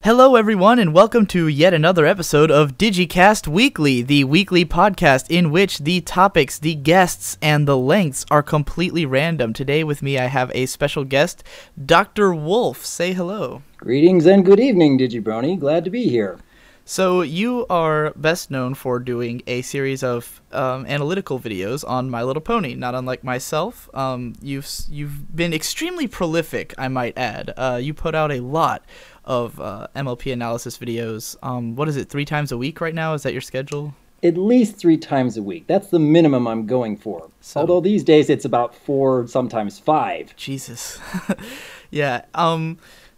Hello everyone and welcome to yet another episode of Digicast Weekly, the weekly podcast in which the topics, the guests, and the lengths are completely random. Today with me I have a special guest, Dr. Wolf. Say hello. Greetings and good evening, Digibrony. Glad to be here. So you are best known for doing a series of analytical videos on My Little Pony. Not unlike myself, you've been extremely prolific, I might add. You put out a lot of MLP analysis videos. What is it, 3 times a week right now? Is that your schedule? At least 3 times a week. That's the minimum I'm going for. Although these days it's about 4, sometimes 5. Jesus. Yeah.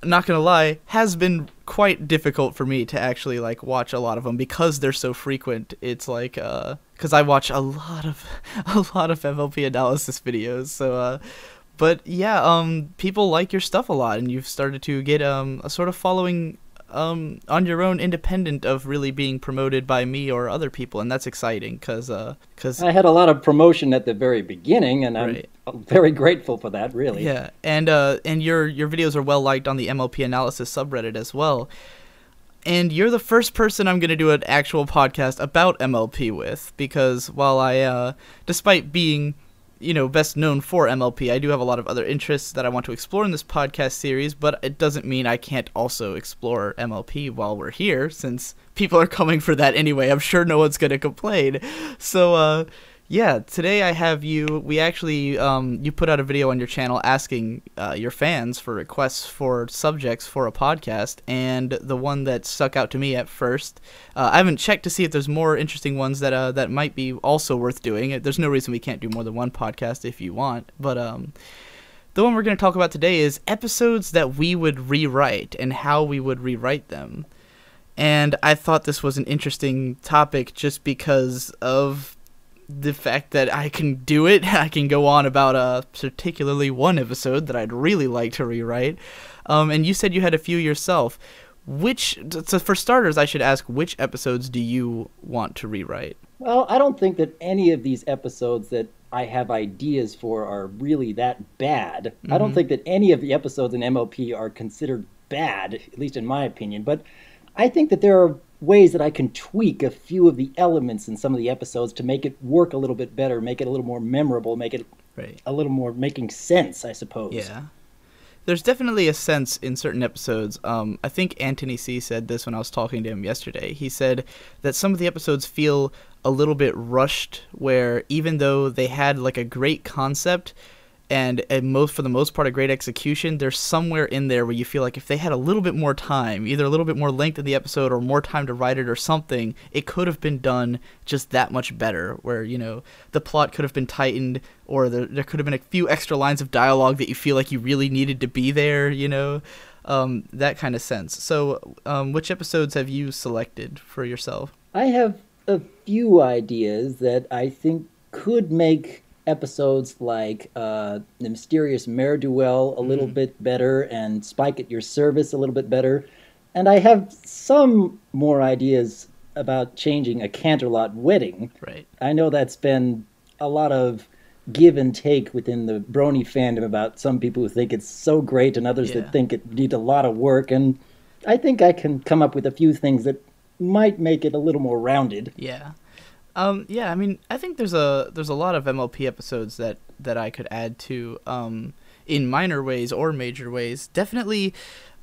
Not gonna lie, has been quite difficult for me to actually watch a lot of them because they're so frequent. It's because I watch a lot of MLP analysis videos. So but yeah, people like your stuff a lot, and you've started to get a sort of following on your own, independent of really being promoted by me or other people, and that's exciting because I had a lot of promotion at the very beginning, and right. I'm very grateful for that, really. Yeah, and your videos are well liked on the MLP analysis subreddit as well. And you're the first person I'm going to do an actual podcast about MLP with, because while I, despite being best known for MLP, I do have a lot of other interests that I want to explore in this podcast series, but it doesn't mean I can't also explore MLP while we're here, since people are coming for that anyway. I'm sure no one's going to complain. So, yeah, today I have we actually, you put out a video on your channel asking your fans for requests for subjects for a podcast, and the one that stuck out to me at first, I haven't checked to see if there's more interesting ones that might be also worth doing. There's no reason we can't do more than one podcast if you want, but the one we're going to talk about today is episodes that we would rewrite and how we would rewrite them. And I thought this was an interesting topic just because of the fact that I can do it. I can go on about particularly one episode that I'd really like to rewrite. And you said you had a few yourself. So for starters, I should ask, which episodes do you want to rewrite? Well, I don't think that any of these episodes that I have ideas for are really that bad. Mm-hmm. I don't think that any of the episodes in MLP are considered bad, at least in my opinion. But I think that there are ways that I can tweak a few of the elements in some of the episodes to make it work a little bit better, make it a little more memorable, make it a little more making sense, I suppose. Yeah. There's definitely a sense in certain episodes. I think Anthony C. said this when I was talking to him yesterday. He said that some of the episodes feel a little bit rushed, where even though they had a great concept and for the most part a great execution, there's somewhere in there where you feel like if they had a little bit more time, either a little bit more length in the episode or more time to write it or something, it could have been done just that much better, where the plot could have been tightened, or there could have been a few extra lines of dialogue that you feel like you really needed to be there, that kind of sense. So which episodes have you selected for yourself? I have a few ideas that I think could make episodes like The Mysterious Mare Duel a little bit better, and Spike at Your Service a little bit better. And I have some more ideas about changing A Canterlot Wedding. Right. I know that's been a lot of give and take within the Brony fandom about some people who think it's so great and others that think it needs a lot of work. And I think I can come up with a few things that might make it a little more rounded. Yeah. Yeah, I mean, I think there's a lot of MLP episodes that I could add to, in minor ways or major ways. Definitely,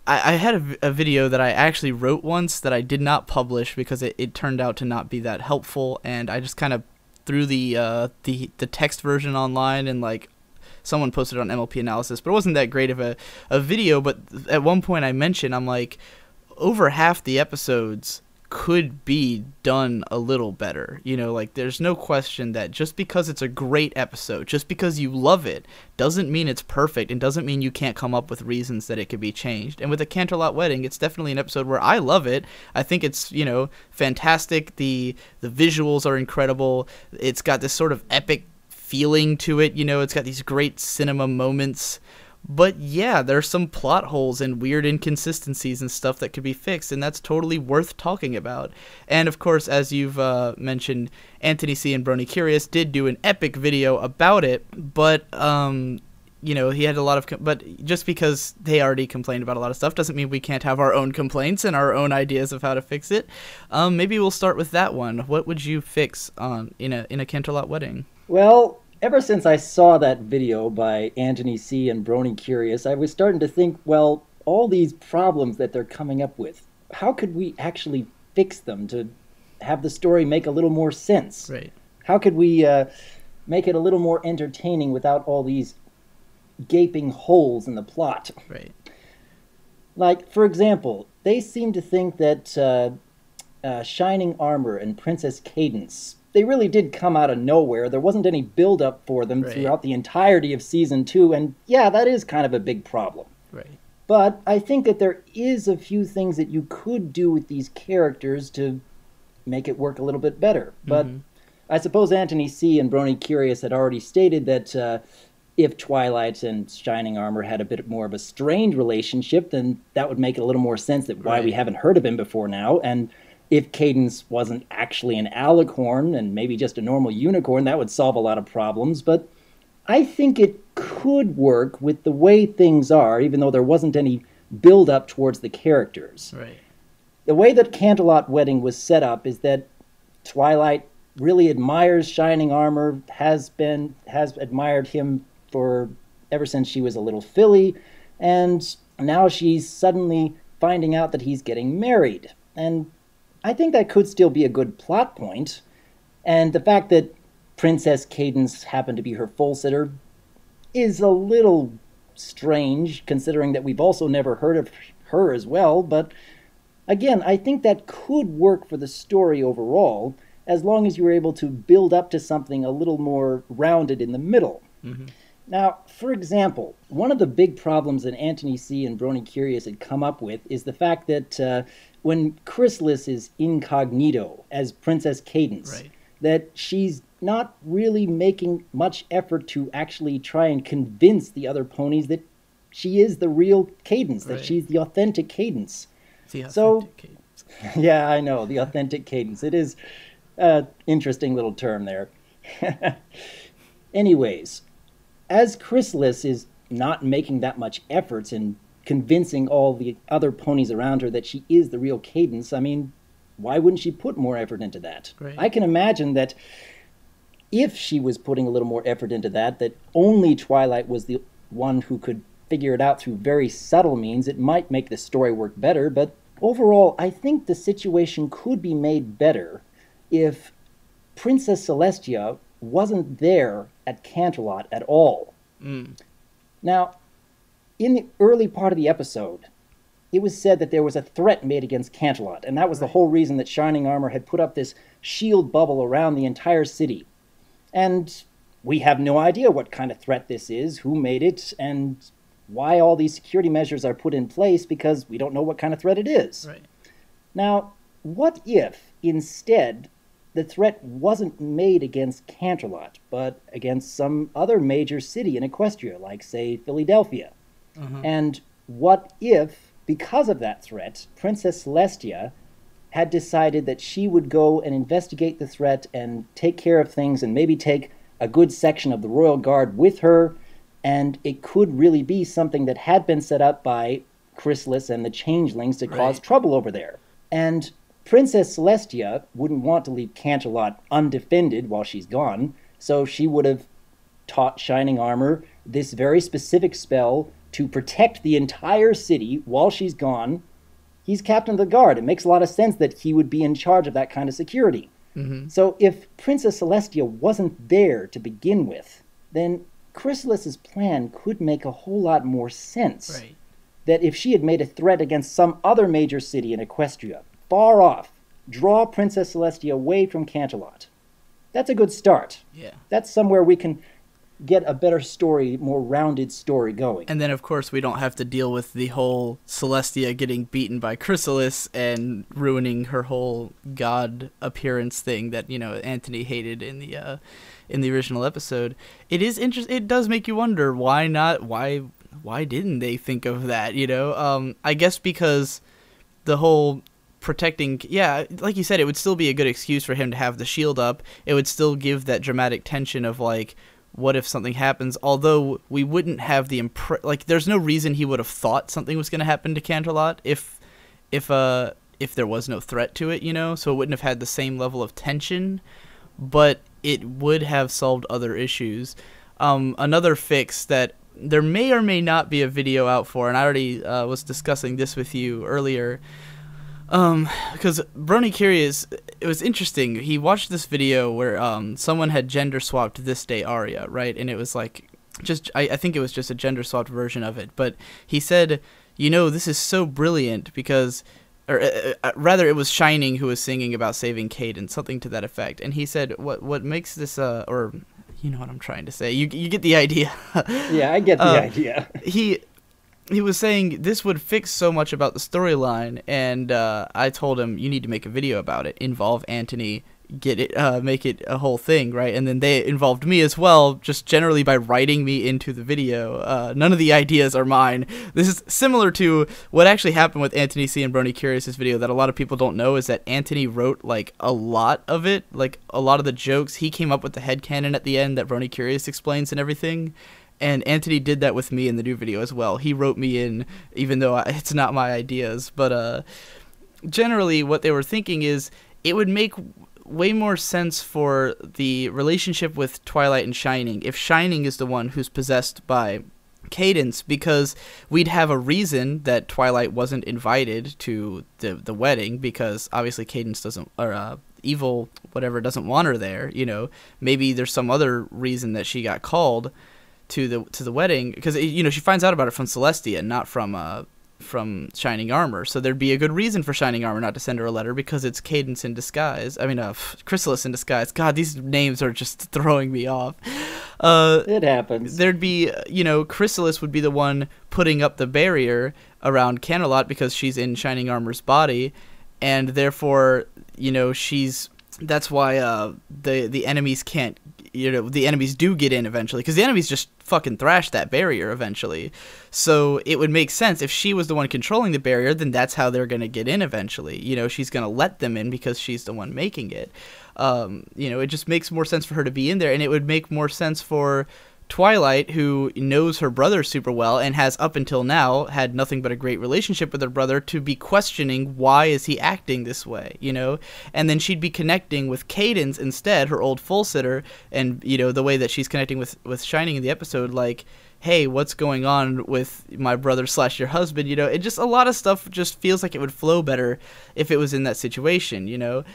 I had a video that I actually wrote once that I did not publish because it turned out to not be that helpful, and I just kind of threw the text version online, and someone posted it on MLP analysis, but it wasn't that great of a video. But at one point I mentioned, I'm like, over half the episodes could be done a little better. There's no question that just because it's a great episode, just because you love it, doesn't mean it's perfect, and doesn't mean you can't come up with reasons that it could be changed. And with A Canterlot Wedding, it's definitely an episode where I love it. I think it's, fantastic. The visuals are incredible. It's got this sort of epic feeling to it. It's got these great cinema moments. But yeah, there's some plot holes and weird inconsistencies and stuff that could be fixed, and that's totally worth talking about. And of course, as you've mentioned, Anthony C. and Brony Curious did do an epic video about it, but he had a lot of, but just because they already complained about a lot of stuff doesn't mean we can't have our own complaints and our own ideas of how to fix it. Maybe we'll start with that one. What would you fix in a Canterlot wedding? Well, ever since I saw that video by Anthony C. and Brony Curious, I was starting to think, well, all these problems that they're coming up with, how could we actually fix them to have the story make a little more sense? Right. How could we make it a little more entertaining without all these gaping holes in the plot? Right. Like, for example, they seem to think that Shining Armor and Princess Cadence, they really did come out of nowhere. There wasn't any build-up for them throughout the entirety of Season 2, and yeah, that is kind of a big problem. Right. But I think that there is a few things that you could do with these characters to make it work a little bit better. But I suppose Anthony C. and Brony Curious had already stated that if Twilight and Shining Armor had a bit more of a strained relationship, then that would make it a little more sense that why we haven't heard of him before now. And if Cadence wasn't actually an alicorn and maybe just a normal unicorn, that would solve a lot of problems. But I think it could work with the way things are, even though there wasn't any build-up towards the characters. Right. The way that Canterlot Wedding was set up is that Twilight really admires Shining Armor, has admired him for ever since she was a little filly, and now she's suddenly finding out that he's getting married. And I think that could still be a good plot point. And the fact that Princess Cadence happened to be her full sitter is a little strange, considering that we've also never heard of her as well. But again, I think that could work for the story overall, as long as you were able to build up to something a little more rounded in the middle. Now, for example, one of the big problems that Anthony C. and Brony Curious had come up with is the fact that when Chrysalis is incognito as Princess Cadence, that she's not really making much effort to actually try and convince the other ponies that she is the real Cadence, that she's the authentic Cadence. Cadence. Yeah, I know, the authentic Cadence. It is an interesting little term there. Anyways, as Chrysalis is not making that much efforts in convincing all the other ponies around her that she is the real Cadence, I mean, why wouldn't she put more effort into that? I can imagine that if she was putting a little more effort into that, that only Twilight was the one who could figure it out through very subtle means, it might make the story work better. But overall, I think the situation could be made better if Princess Celestia wasn't there at Canterlot at all. Now, in the early part of the episode, it was said that there was a threat made against Canterlot, and that was the whole reason that Shining Armor had put up this shield bubble around the entire city. And we have no idea what kind of threat this is, who made it, and why all these security measures are put in place, because we don't know what kind of threat it is. Now, what if, instead, the threat wasn't made against Canterlot, but against some other major city in Equestria, like, say, Philadelphia? And what if, because of that threat, Princess Celestia had decided that she would go and investigate the threat and take care of things and maybe take a good section of the Royal Guard with her, and it could really be something that had been set up by Chrysalis and the Changelings to cause trouble over there. And Princess Celestia wouldn't want to leave Canterlot undefended while she's gone, so she would have taught Shining Armor this very specific spell to protect the entire city while she's gone. He's captain of the guard. It makes a lot of sense that he would be in charge of that kind of security. So if Princess Celestia wasn't there to begin with, then Chrysalis's plan could make a whole lot more sense. That if she had made a threat against some other major city in Equestria, far off, draw Princess Celestia away from Canterlot. That's a good start. That's somewhere we can get a better story, more rounded story going. And then, of course, we don't have to deal with the whole Celestia getting beaten by Chrysalis and ruining her whole god appearance thing that, Anthony hated in the original episode. It is interesting. It does make you wonder why didn't they think of that? I guess because the whole protecting, like you said, it would still be a good excuse for him to have the shield up. It would still give that dramatic tension of like, what if something happens, although we wouldn't have the like there's no reason he would have thought something was going to happen to Canterlot if there was no threat to it, you know, so it wouldn't have had the same level of tension, but it would have solved other issues. Another fix that there may or may not be a video out for, and I already was discussing this with you earlier, because Brony Curious, it was interesting. He watched this video where someone had gender swapped This Day Arya, right? And it was like, I think it was just a gender swapped version of it. But he said, you know, this is so brilliant because, or rather it was Shining who was singing about saving Cadence, something to that effect. And he said, what makes this, or you know what I'm trying to say. You get the idea. Yeah, I get the idea. He was saying this would fix so much about the storyline, and I told him you need to make a video about it, involve Antony, get it, make it a whole thing, right? And then they involved me as well, just generally by writing me into the video. None of the ideas are mine. This is similar to what actually happened with Antony C and Brony Curious's video that a lot of people don't know, is that Antony wrote like a lot of it, like a lot of the jokes. He came up with the headcanon at the end that Brony Curious explains and everything. And Antony did that with me in the new video as well. He wrote me in, even though it's not my ideas. But generally, what they were thinking is it would make way more sense for the relationship with Twilight and Shining if Shining is the one who's possessed by Cadence, because we'd have a reason that Twilight wasn't invited to the wedding, because obviously Cadence doesn't, or evil whatever doesn't want her there. You know, maybe there's some other reason that she got called to the wedding, because you know she finds out about it from Celestia, not from Shining Armor. So there'd be a good reason for Shining Armor not to send her a letter, because it's Cadence in disguise. I mean, Chrysalis in disguise. God, these names are just throwing me off. It happens. There'd be, you know, Chrysalis would be the one putting up the barrier around Canterlot because she's in Shining Armor's body, and therefore, you know, that's why the enemies can't, you know, the enemies do get in eventually, because the enemies just fucking thrash that barrier eventually. So it would make sense if she was the one controlling the barrier, then that's how they're going to get in eventually. You know, she's going to let them in because she's the one making it. You know, it just makes more sense for her to be in there, and it would make more sense for Twilight, who knows her brother super well and has up until now had nothing but a great relationship with her brother, to be questioning why is he acting this way, you know? And then she'd be connecting with Cadence instead, her old full sitter, and you know, the way that she's connecting with Shining in the episode, like, hey, what's going on with my brother / your husband, you know? It just, a lot of stuff just feels like it would flow better if it was in that situation, you know?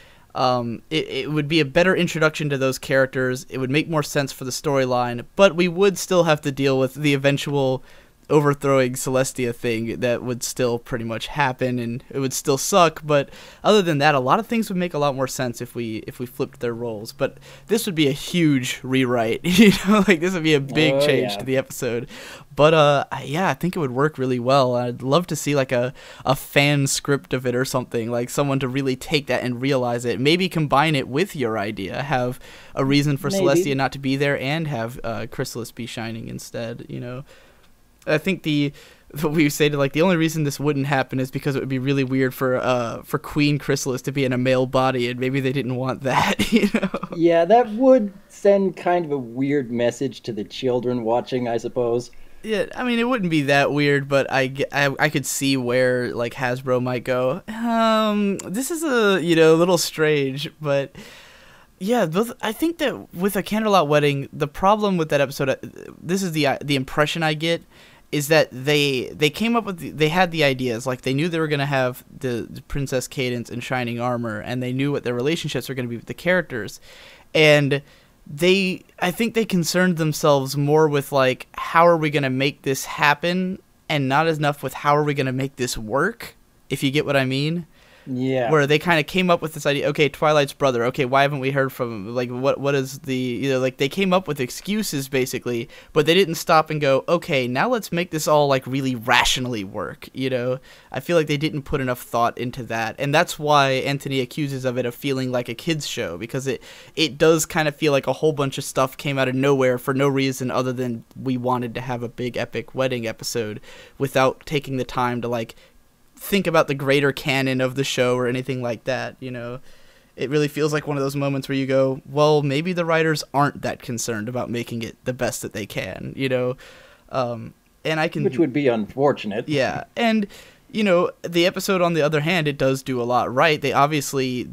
It would be a better introduction to those characters. It would make more sense for the storyline, but we would still have to deal with the eventual overthrowing Celestia thing that would still pretty much happen, and it would still suck. But other than that, a lot of things would make a lot more sense if we flipped their roles. But this would be a huge rewrite, you know, like this would be a big change to the episode. But yeah, I think it would work really well. I'd love to see like a fan script of it or something, like someone to really take that and realize it. Maybe combine it with your idea, have a reason for Celestia not to be there, and have Chrysalis be Shining instead, you know. I think what we say to, like, the only reason this wouldn't happen is because it would be really weird for Queen Chrysalis to be in a male body, and maybe they didn't want that, you know? Yeah, that would send kind of a weird message to the children watching, I suppose. Yeah, I mean, it wouldn't be that weird, but I could see where, like, Hasbro might go, this is a little strange, but yeah, I think that with a Canterlot wedding, the problem with that episode, this is the impression I get, is that they came up with they had the ideas, like they knew they were going to have the Princess Cadence and Shining Armor, and they knew what their relationships were going to be with the characters, and I think they concerned themselves more with, like, how are we going to make this happen, and not enough with how are we going to make this work, if you get what I mean. Yeah. Where they kind of came up with this idea, okay, Twilight's brother, okay, why haven't we heard from him? Like, what is the, you know, like, they came up with excuses, basically, but they didn't stop and go, okay, now let's make this all, like, really rationally work, you know? I feel like they didn't put enough thought into that, and that's why Anthony accuses of it of feeling like a kid's show, because it does kind of feel like a whole bunch of stuff came out of nowhere for no reason other than we wanted to have a big epic wedding episode without taking the time to, like, think about the greater canon of the show or anything like that, you know. it really feels like one of those moments where you go, well, maybe the writers aren't that concerned about making it the best that they can, you know? And I can... Which would be unfortunate. Yeah, and, you know, the episode, on the other hand, it does do a lot right. They obviously,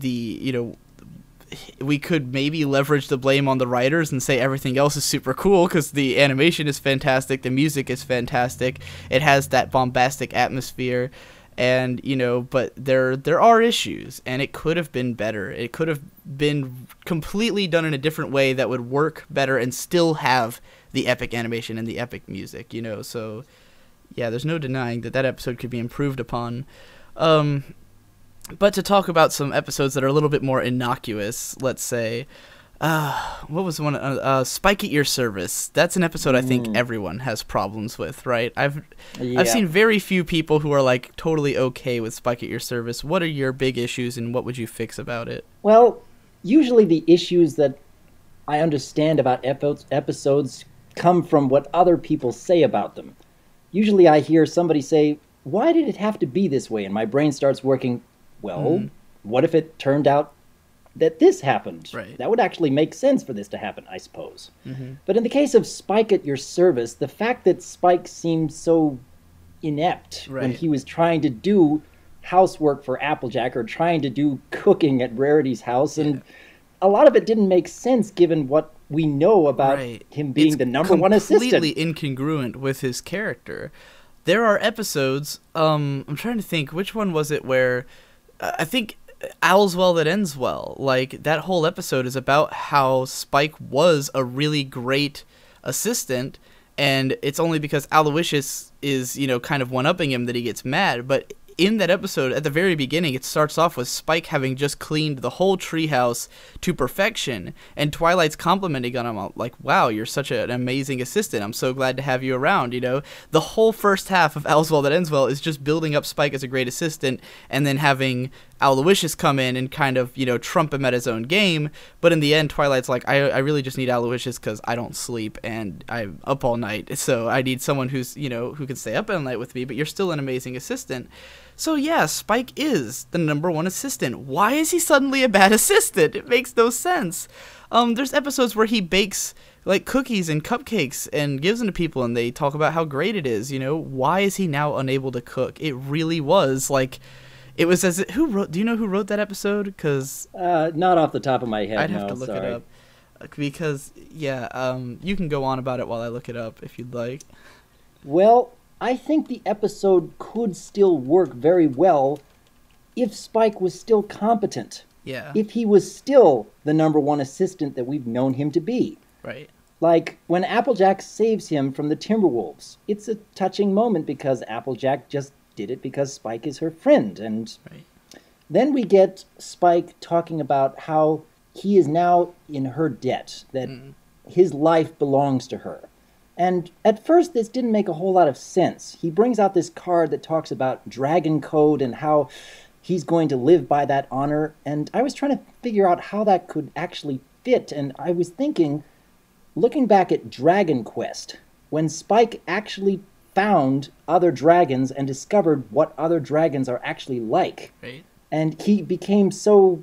we could maybe leverage the blame on the writers and say everything else is super cool because the animation is fantastic, the music is fantastic, it has that bombastic atmosphere, and, you know, but there are issues, and it could have been better. It could have been completely done in a different way that would work better and still have the epic animation and the epic music, you know, so, yeah, there's no denying that episode could be improved upon. But to talk about some episodes that are a little bit more innocuous, let's say, what was the one? Spike at Your Service. That's an episode I think everyone has problems with, right? I've seen very few people who are like totally okay with Spike at Your Service. What are your big issues, and what would you fix about it? Well, usually the issues that I understand about episodes come from what other people say about them. Usually I hear somebody say, "Why did it have to be this way?" And my brain starts working, well, what if it turned out that this happened? Right. That would actually make sense for this to happen, I suppose. But in the case of Spike at Your Service, the fact that Spike seemed so inept when he was trying to do housework for Applejack or trying to do cooking at Rarity's house, and a lot of it didn't make sense given what we know about him being the number one assistant. Completely incongruent with his character. There are episodes, I'm trying to think, which one was it where... I think All's Well That Ends Well. Like, that whole episode is about how Spike was a really great assistant, and it's only because Aloysius is, you know, kind of one-upping him that he gets mad. But in that episode, at the very beginning, it starts off with Spike having just cleaned the whole treehouse to perfection, and Twilight's complimenting on him, like, wow, you're such an amazing assistant, I'm so glad to have you around, you know? The whole first half of All's Well That Ends Well is just building up Spike as a great assistant, and then having Aloysius come in and kind of, you know, trump him at his own game, but in the end, Twilight's like, I really just need Aloysius because I don't sleep, and I'm up all night, so I need someone who's, you know, who can stay up all night with me, but you're still an amazing assistant. So yeah, Spike is the number one assistant. Why is he suddenly a bad assistant? It makes no sense. There's episodes where he bakes like cookies and cupcakes and gives them to people, and they talk about how great it is, you know? Why is he now unable to cook? It really was like... It was as it, who wrote? Do you know who wrote that episode? Because not off the top of my head. I'd have to look it up. Because you can go on about it while I look it up if you'd like. Well, I think the episode could still work very well if Spike was still competent. Yeah. If he was still the number one assistant that we've known him to be. Right. Like when Applejack saves him from the Timberwolves. It's a touching moment because Applejack just did it because Spike is her friend. And then we get Spike talking about how he is now in her debt, that his life belongs to her. And at first this didn't make a whole lot of sense. He brings out this card that talks about Dragon Code and how he's going to live by that honor. And I was trying to figure out how that could actually fit. And I was thinking, looking back at Dragon Quest, when Spike actually found other dragons and discovered what other dragons are actually like. Right. And he became so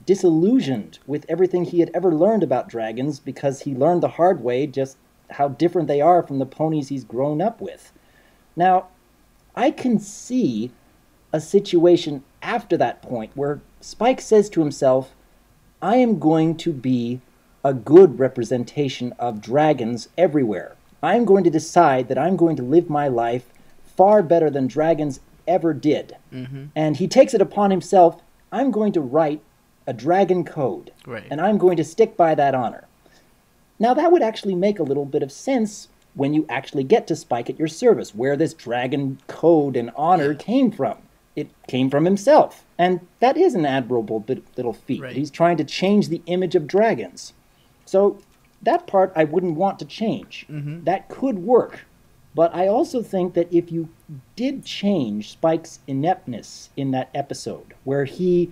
disillusioned with everything he had ever learned about dragons because he learned the hard way just how different they are from the ponies he's grown up with. Now, I can see a situation after that point where Spike says to himself, I am going to be a good representation of dragons everywhere. I'm going to decide that I'm going to live my life far better than dragons ever did. And he takes it upon himself, I'm going to write a dragon code. Right. And I'm going to stick by that honor. Now that would actually make a little bit of sense when you actually get to Spike at Your Service, where this dragon code and honor came from. It came from himself. And that is an admirable little feat. Right. He's trying to change the image of dragons. So that part I wouldn't want to change. That could work. But I also think that if you did change Spike's ineptness in that episode, where he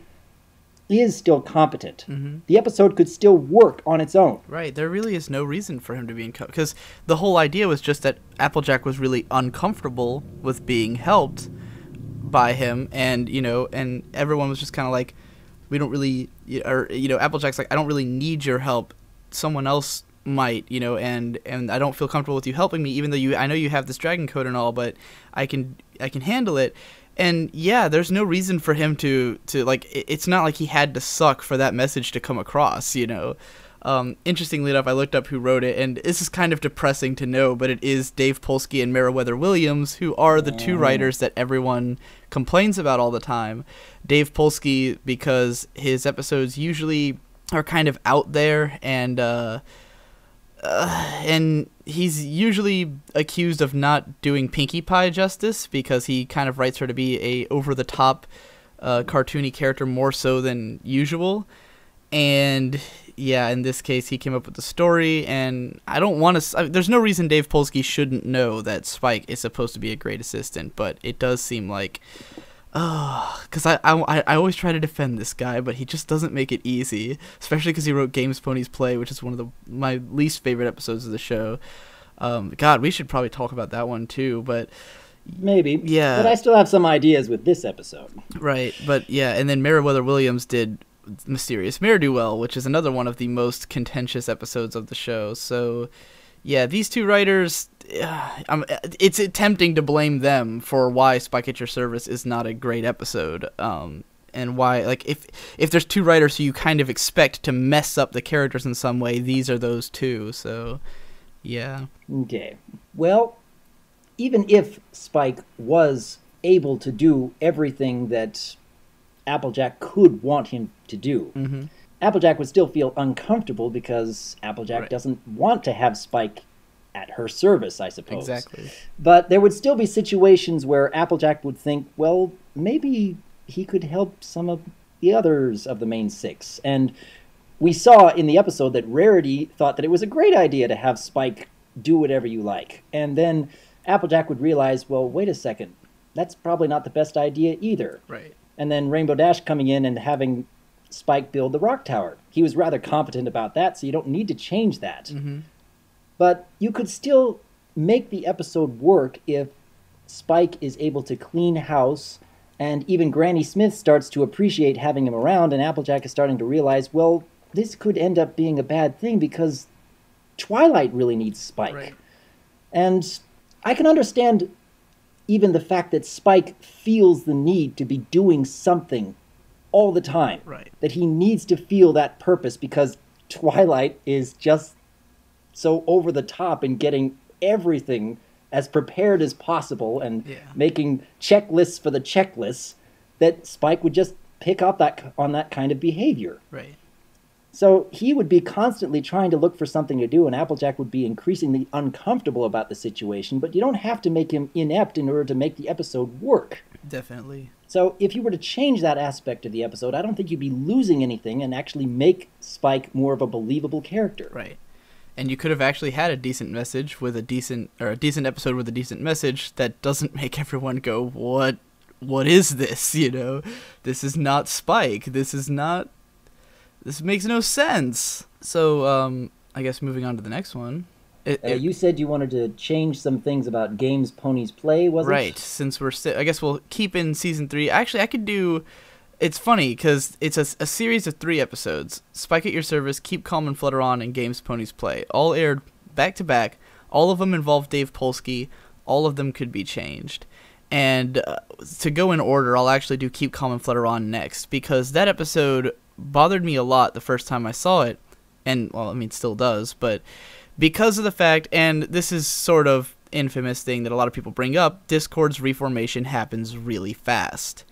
is still competent, the episode could still work on its own. Right. There really is no reason for him to be incompetent. Because the whole idea was just that Applejack was really uncomfortable with being helped by him. And, you know, and everyone was just kind of like, we don't really, or, Applejack's like, I don't really need your help. Someone else might, and I don't feel comfortable with you helping me, even though I know you have this dragon code and all, but I can handle it. And yeah, there's no reason for him to like, it's not like he had to suck for that message to come across, Interestingly enough, I looked up who wrote it, and this is kind of depressing to know, but it is Dave Polsky and Meriwether Williams, who are the two writers that everyone complains about all the time. Dave Polsky, because his episodes usually are kind of out there, and he's usually accused of not doing Pinkie Pie justice, because he kind of writes her to be a over-the-top cartoony character more so than usual. And yeah, in this case, he came up with the story, and I don't want to... there's no reason Dave Polsky shouldn't know that Spike is supposed to be a great assistant, but it does seem like... because I always try to defend this guy, but he just doesn't make it easy, especially because he wrote Games Ponies Play, which is one of my least favorite episodes of the show. God, we should probably talk about that one too, but... Maybe. Yeah. But I still have some ideas with this episode. Right, but yeah, and then Meriwether Williams did Mysterious Ne'er-Do-Well, which is another one of the most contentious episodes of the show. So yeah, these two writers, it's tempting to blame them for why Spike at Your Service is not a great episode, and why, like, if there's two writers who you kind of expect to mess up the characters in some way, these are those two. So yeah. Okay, well, even if Spike was able to do everything that Applejack could want him to do, mm-hmm. Applejack would still feel uncomfortable because Applejack doesn't want to have Spike at her service, I suppose. Exactly. But there would still be situations where Applejack would think, well, maybe he could help some of the others of the main six. And we saw in the episode that Rarity thought that it was a great idea to have Spike do whatever you like. And then Applejack would realize, well, wait a second, that's probably not the best idea either. Right. And then Rainbow Dash coming in and having Spike build the rock tower. He was rather competent about that, so you don't need to change that. Mm-hmm. But you could still make the episode work if Spike is able to clean house, and even Granny Smith starts to appreciate having him around, and Applejack is starting to realize, well, this could end up being a bad thing because Twilight really needs Spike. Right. And I can understand even the fact that Spike feels the need to be doing something all the time. Right. That he needs to feel that purpose because Twilight is just so over the top in getting everything as prepared as possible and making checklists for the checklists, that Spike would just pick up on that kind of behavior. Right. So he would be constantly trying to look for something to do, and Applejack would be increasingly uncomfortable about the situation, but you don't have to make him inept in order to make the episode work. Definitely. So if you were to change that aspect of the episode, I don't think you'd be losing anything and actually make Spike more of a believable character. Right. And you could have actually had a decent message with a decent episode with a decent message that doesn't make everyone go, what is this? This is not Spike. This makes no sense. So, I guess moving on to the next one. You said you wanted to change some things about Games Ponies Play, was it? Right. Since I guess we'll keep in season 3. Actually, I could do... It's funny, because it's a series of 3 episodes. Spike at Your Service, Keep Calm and Flutter On, and Games Ponies Play. All aired back-to-back. All of them involve Dave Polsky. All of them could be changed. And to go in order, I'll actually do Keep Calm and Flutter On next, because that episode bothered me a lot the first time I saw it. And, well, I mean, it still does, but because of the fact, and this is sort of infamous thing that a lot of people bring up, Discord's reformation happens really fast.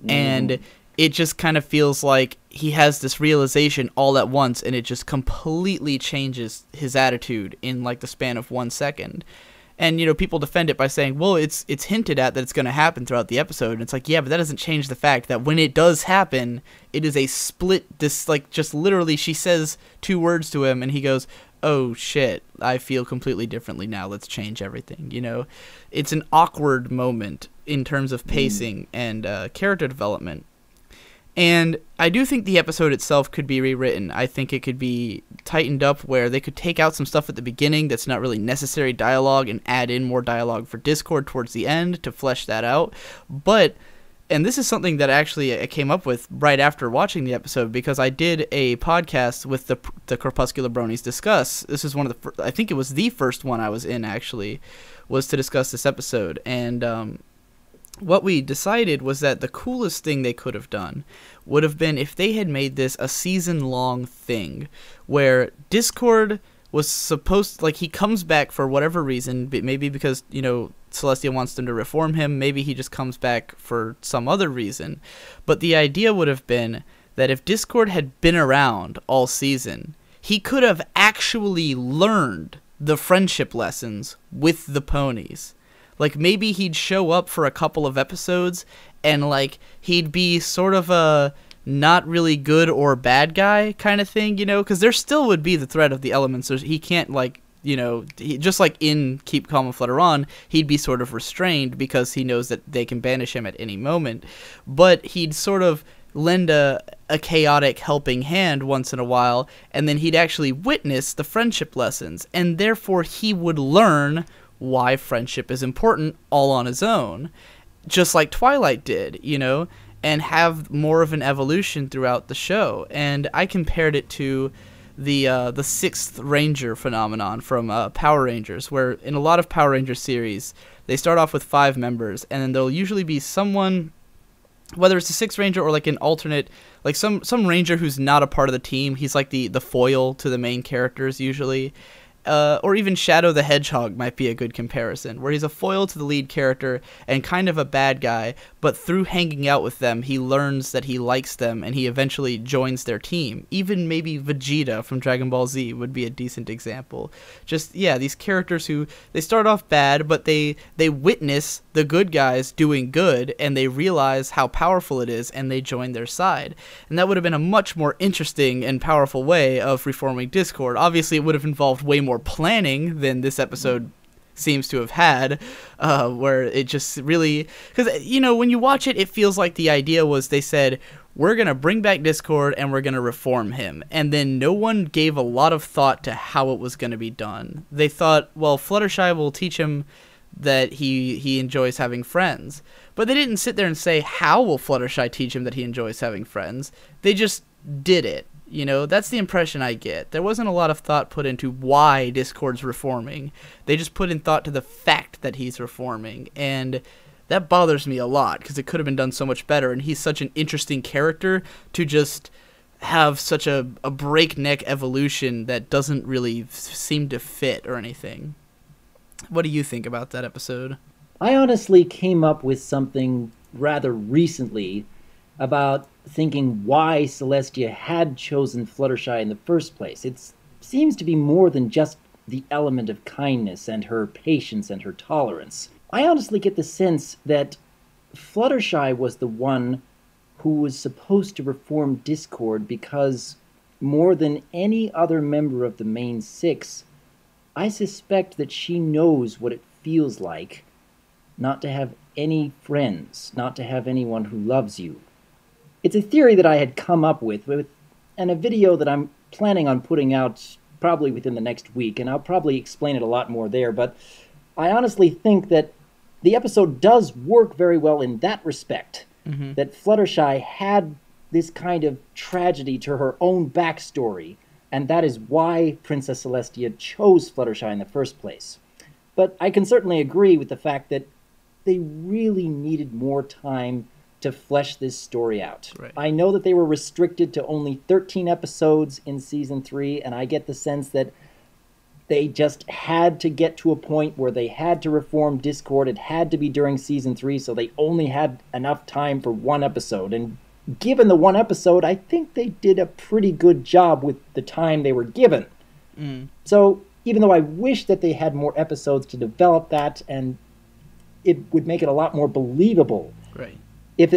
And it just kind of feels like he has this realization all at once, and it just completely changes his attitude in like the span of 1 second. And, people defend it by saying, well, it's hinted at that it's going to happen throughout the episode. And it's like, yeah, but that doesn't change the fact that when it does happen, it is a split, just literally she says 2 words to him and he goes, oh shit, I feel completely differently now. Let's change everything. It's an awkward moment in terms of pacing and character development. And I do think the episode itself could be rewritten. I think it could be tightened up where they could take out some stuff at the beginning that's not really necessary dialogue and add in more dialogue for Discord towards the end to flesh that out. But And this is something that actually I came up with right after watching the episode, because I did a podcast with the Crepuscular Bronies Discuss. This is one of the I think it was the first one I was in, actually, was to discuss this episode. And what we decided was that the coolest thing they could have done would have been if they had made this a season-long thing, where Discord was supposed, like, he comes back for whatever reason, maybe because, you know, Celestia wants them to reform him, maybe he just comes back for some other reason. But the idea would have been that if Discord had been around all season, he could have actually learned the friendship lessons with the ponies. Like, maybe he'd show up for a couple of episodes, and, like, he'd be sort of a not really good or bad guy kind of thing, you know? Because there still would be the threat of the elements. He can't, like, you know, just like in Keep Calm and Flutter On, he'd be sort of restrained because he knows that they can banish him at any moment. But he'd sort of lend a chaotic helping hand once in a while, and then he'd actually witness the friendship lessons, and therefore he would learn why friendship is important all on his own, just like Twilight did, you know, and have more of an evolution throughout the show. And I compared it to the Sixth Ranger phenomenon from Power Rangers, where in a lot of Power Ranger series, they start off with 5 members, and then there'll usually be someone, whether it's a Sixth Ranger or like an alternate, like some ranger who's not a part of the team. He's like the foil to the main characters usually. Or even Shadow the Hedgehog might be a good comparison, where he's a foil to the lead character and kind of a bad guy, but through hanging out with them, he learns that he likes them, and he eventually joins their team. Even maybe Vegeta from Dragon Ball Z would be a decent example. Just, yeah, these characters who, they start off bad, but they witness the good guys doing good, and they realize how powerful it is, and they join their side. And that would have been a much more interesting and powerful way of reforming Discord. Obviously, it would have involved way more planning than this episode seems to have had, where it just really, because, you know, when you watch it, it feels like the idea was they said, we're going to bring back Discord and we're going to reform him, and then no one gave a lot of thought to how it was going to be done. They thought, well, Fluttershy will teach him that he enjoys having friends, but they didn't sit there and say, how will Fluttershy teach him that he enjoys having friends? They just did it. You know, that's the impression I get. There wasn't a lot of thought put into why Discord's reforming. They just put in thought to the fact that he's reforming, and that bothers me a lot, because it could have been done so much better, and he's such an interesting character to just have such a breakneck evolution that doesn't really seem to fit or anything. What do you think about that episode? I honestly came up with something rather recently about thinking why Celestia had chosen Fluttershy in the first place. It seems to be more than just the element of kindness and her patience and her tolerance. I honestly get the sense that Fluttershy was the one who was supposed to reform Discord because, more than any other member of the main 6, I suspect that she knows what it feels like not to have any friends, not to have anyone who loves you. It's a theory that I had come up with, and a video that I'm planning on putting out probably within the next week, and I'll probably explain it a lot more there, but I honestly think that the episode does work very well in that respect, that Fluttershy had this kind of tragedy to her own backstory, and that is why Princess Celestia chose Fluttershy in the first place. But I can certainly agree with the fact that they really needed more time to flesh this story out. Right. I know that they were restricted to only 13 episodes in Season 3, and I get the sense that they just had to get to a point where they had to reform Discord. It had to be during Season 3, so they only had enough time for one episode. And given the one episode, I think they did a pretty good job with the time they were given. So even though I wish that they had more episodes to develop that, and it would make it a lot more believable. Right. If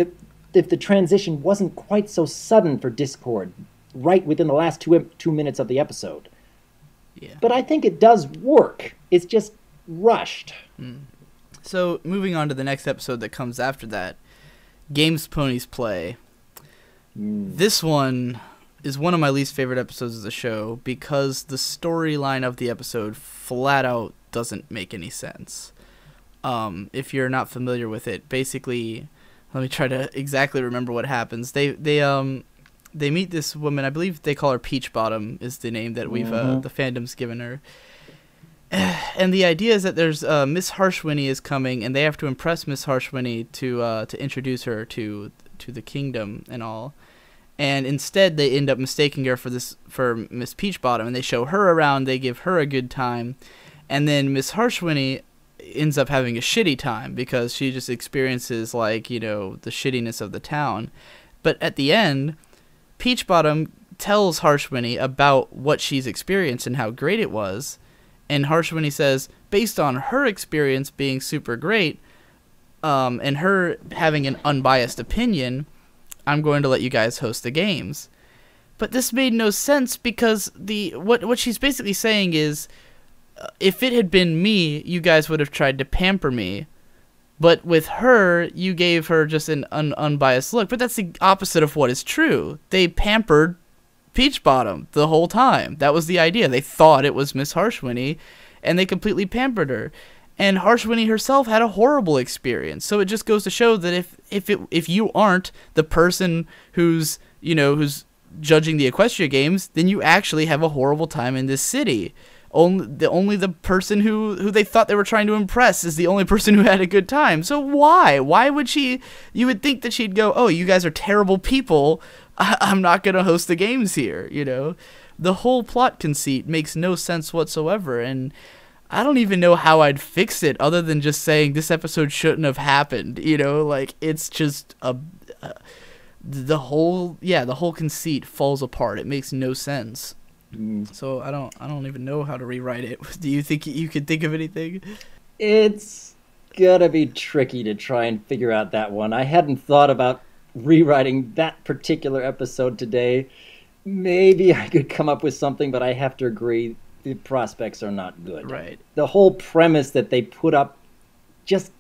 the transition wasn't quite so sudden for Discord, right within the last two minutes of the episode. Yeah. But I think it does work. It's just rushed. So, moving on to the next episode that comes after that, Games Ponies Play. This one is one of my least favorite episodes of the show because the storyline of the episode flat out doesn't make any sense. If you're not familiar with it, basically, let me try to exactly remember what happens. They meet this woman. I believe they call her Peach Bottom is the name that we've the fandom's given her. And the idea is that there's Miss Harshwinny is coming, and they have to impress Miss Harshwinny to introduce her to the kingdom and all. And instead, they end up mistaking her for Miss Peach Bottom, and they show her around. They give her a good time, and then Miss Harshwinny ends up having a shitty time because she just experiences, like, you know, the shittiness of the town. But at the end, Peach Bottom tells Harshwinny about what she's experienced and how great it was. And Harshwinny says, based on her experience being super great, and her having an unbiased opinion, I'm going to let you guys host the games. But this made no sense because what she's basically saying is, if it had been me, you guys would have tried to pamper me. But with her, you gave her just an unbiased look. But that's the opposite of what is true. They pampered Peach Bottom the whole time. That was the idea. They thought it was Miss Harshwinny, and they completely pampered her. And Harshwinny herself had a horrible experience. So it just goes to show that if you aren't the person who's judging the Equestria games, then you actually have a horrible time in this city. Only the person who they thought they were trying to impress is the only person who had a good time. So why would she? You would think that she'd go, oh, you guys are terrible people, I'm not gonna host the games here. The whole plot conceit makes no sense whatsoever, and I don't even know how I'd fix it other than just saying this episode shouldn't have happened. Like, it's just the whole conceit falls apart. It makes no sense. So I don't even know how to rewrite it. Do you think you could think of anything? It's gonna be tricky to try and figure out that one. I hadn't thought about rewriting that particular episode today. Maybe I could come up with something, but I have to agree the prospects are not good. Right. The whole premise that they put up just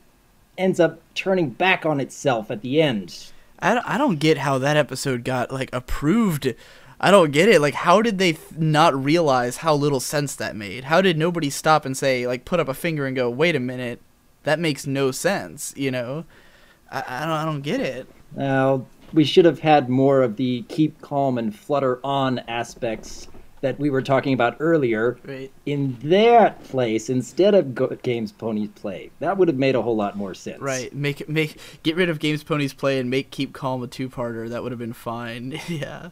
ends up turning back on itself at the end. I don't get how that episode got, like, approved. I don't get it. Like, how did they not realize how little sense that made? How did nobody stop and say, like, put up a finger and go, wait a minute, that makes no sense, I don't get it. Now, we should have had more of the keep calm and flutter on aspects that we were talking about earlier in their place instead of Games Ponies Play. That would have made a whole lot more sense. Right. Get rid of Games Ponies Play and make Keep Calm a two-parter. That would have been fine. Yeah.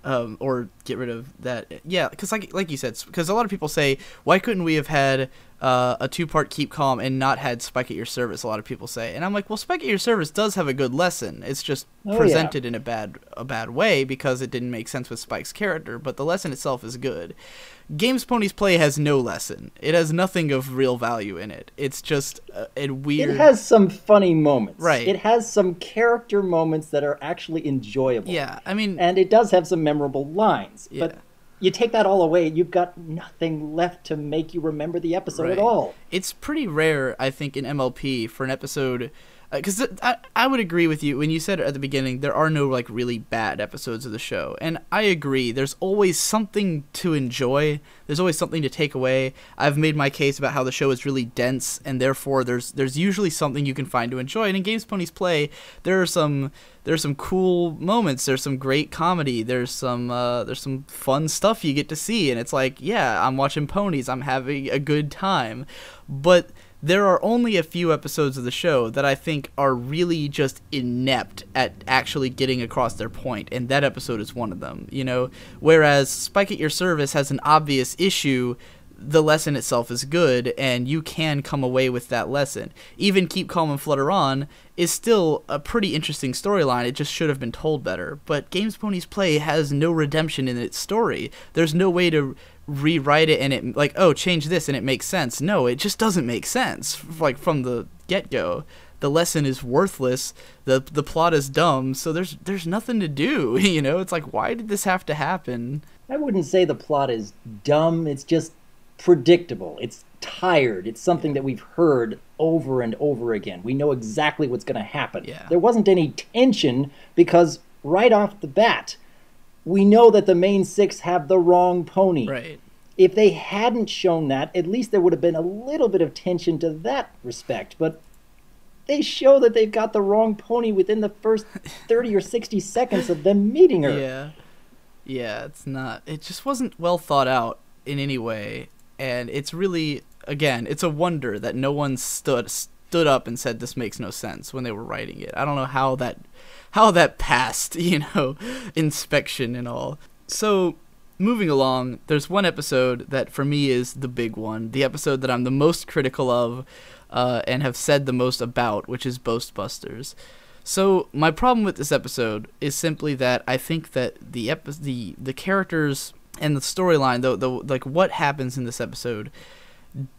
Or get rid of that. Yeah, because like you said, because a lot of people say, why couldn't we have had a two-part Keep Calm and not had Spike at Your Service? A lot of people say, and I'm like, well, Spike at Your Service does have a good lesson. It's just presented in a bad way because it didn't make sense with Spike's character. But the lesson itself is good. Games Ponies Play has no lesson. It has nothing of real value in it. It's just a weird... It has some funny moments. Right. It has some character moments that are actually enjoyable. Yeah, I mean... And it does have some memorable lines. Yeah. But you take that all away, you've got nothing left to make you remember the episode at all. It's pretty rare, I think, in MLP for an episode... Because I would agree with you when you said at the beginning there are no like really bad episodes of the show, and I agree. There's always something to enjoy. There's always something to take away. I've made my case about how the show is really dense, and therefore there's usually something you can find to enjoy. And in Games Ponies Play, there's some cool moments. There's some great comedy. There's some fun stuff you get to see, and it's like, yeah, I'm watching ponies. I'm having a good time, but there are only a few episodes of the show that I think are really just inept at actually getting across their point, and that episode is one of them, Whereas Spike at Your Service has an obvious issue, the lesson itself is good, and you can come away with that lesson. Even Keep Calm and Flutter On is still a pretty interesting storyline. It just should have been told better. But Games Ponies Play has no redemption in its story. There's no way to rewrite it and it like, oh, change this and it makes sense. No, it just doesn't make sense. Like, from the get-go, the lesson is worthless. The plot is dumb. So there's nothing to do. It's like, why did this have to happen? I wouldn't say the plot is dumb. It's just predictable. It's tired. It's something that we've heard over and over again. We know exactly what's going to happen. Yeah. There wasn't any tension because right off the bat, we know that the main six have the wrong pony. Right. If they hadn't shown that, at least there would have been a little bit of tension to that respect. But they show that they've got the wrong pony within the first 30 or 60 seconds of them meeting her. Yeah, it just wasn't well thought out in any way, and it's really, again, it's a wonder that no one stood up and said this makes no sense when they were writing it. I don't know how that passed, inspection and all. So, moving along, there's one episode that for me is the big one, the episode that I'm the most critical of, and have said the most about, which is Ghostbusters. So my problem with this episode is simply that I think that the characters and the storyline, the like what happens in this episode,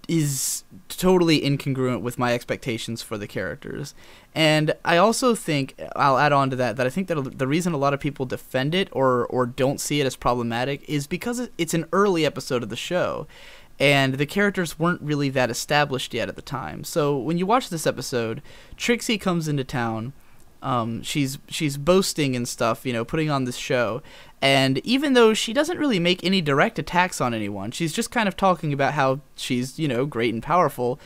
is totally incongruent with my expectations for the characters. And I also think, I'll add on to that I think that the reason a lot of people defend it or don't see it as problematic is because it's an early episode of the show, and the characters weren't really that established yet at the time. So when you watch this episode, Trixie comes into town. She's boasting and stuff, putting on this show, and even though she doesn't really make any direct attacks on anyone, she's just kind of talking about how she's, great and powerful.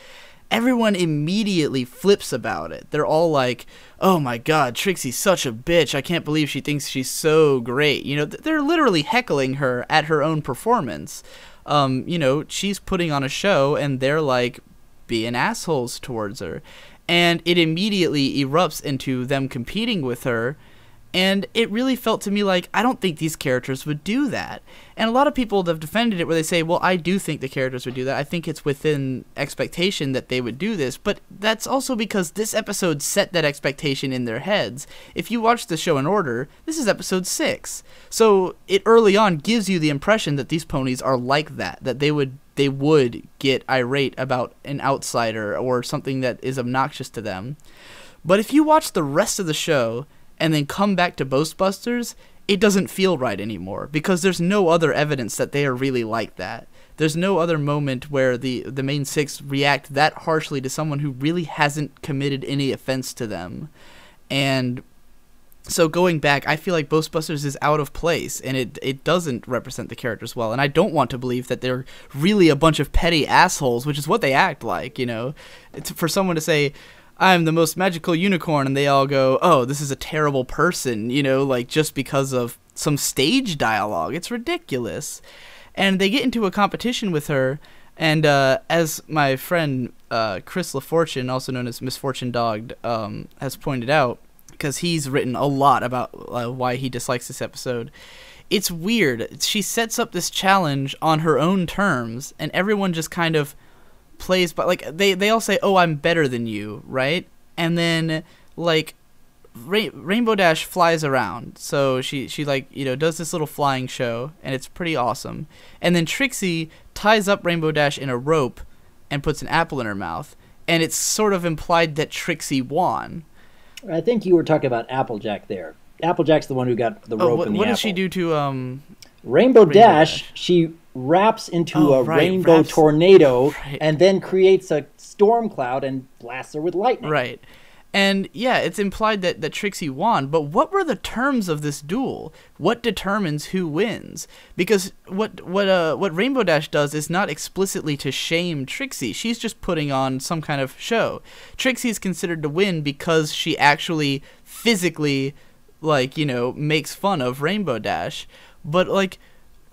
Everyone immediately flips about it. They're all like, oh my god, Trixie's such a bitch, I can't believe she thinks she's so great. They're literally heckling her at her own performance. She's putting on a show and they're like being assholes towards her. And it immediately erupts into them competing with her, and it really felt to me like, I don't think these characters would do that. And a lot of people have defended it where they say, well, I do think the characters would do that. I think it's within expectation that they would do this, but that's also because this episode set that expectation in their heads. If you watch the show in order, this is episode 6. So it early on gives you the impression that these ponies are like that they would get irate about an outsider or something that is obnoxious to them. But if you watch the rest of the show and then come back to Ghostbusters, it doesn't feel right anymore because there's no other evidence that they are really like that. There's no other moment where the main 6 react that harshly to someone who really hasn't committed any offense to them. And so going back, I feel like Ghostbusters is out of place, and it doesn't represent the characters well. And I don't want to believe that they're really a bunch of petty assholes, which is what they act like, It's for someone to say, I'm the most magical unicorn, and they all go, oh, this is a terrible person, just because of some stage dialogue. It's ridiculous. And they get into a competition with her, and as my friend Chris LaFortune, also known as Misfortune Dog, has pointed out, because he's written a lot about why he dislikes this episode. It's weird. She sets up this challenge on her own terms, and everyone just kind of plays, but like they all say, "Oh, I'm better than you," right? And then like Rainbow Dash flies around, so she does this little flying show, and it's pretty awesome. And then Trixie ties up Rainbow Dash in a rope and puts an apple in her mouth, and it's sort of implied that Trixie won. I think you were talking about Applejack there. Applejack's the one who got the rope and the apple. What does she do to Rainbow Dash? She wraps into rainbow tornado and then creates a storm cloud and blasts her with lightning. Right. And yeah, it's implied that Trixie won, but what were the terms of this duel? What determines who wins? Because what Rainbow Dash does is not explicitly to shame Trixie. She's just putting on some kind of show. Trixie is considered to win because she actually physically makes fun of Rainbow Dash. But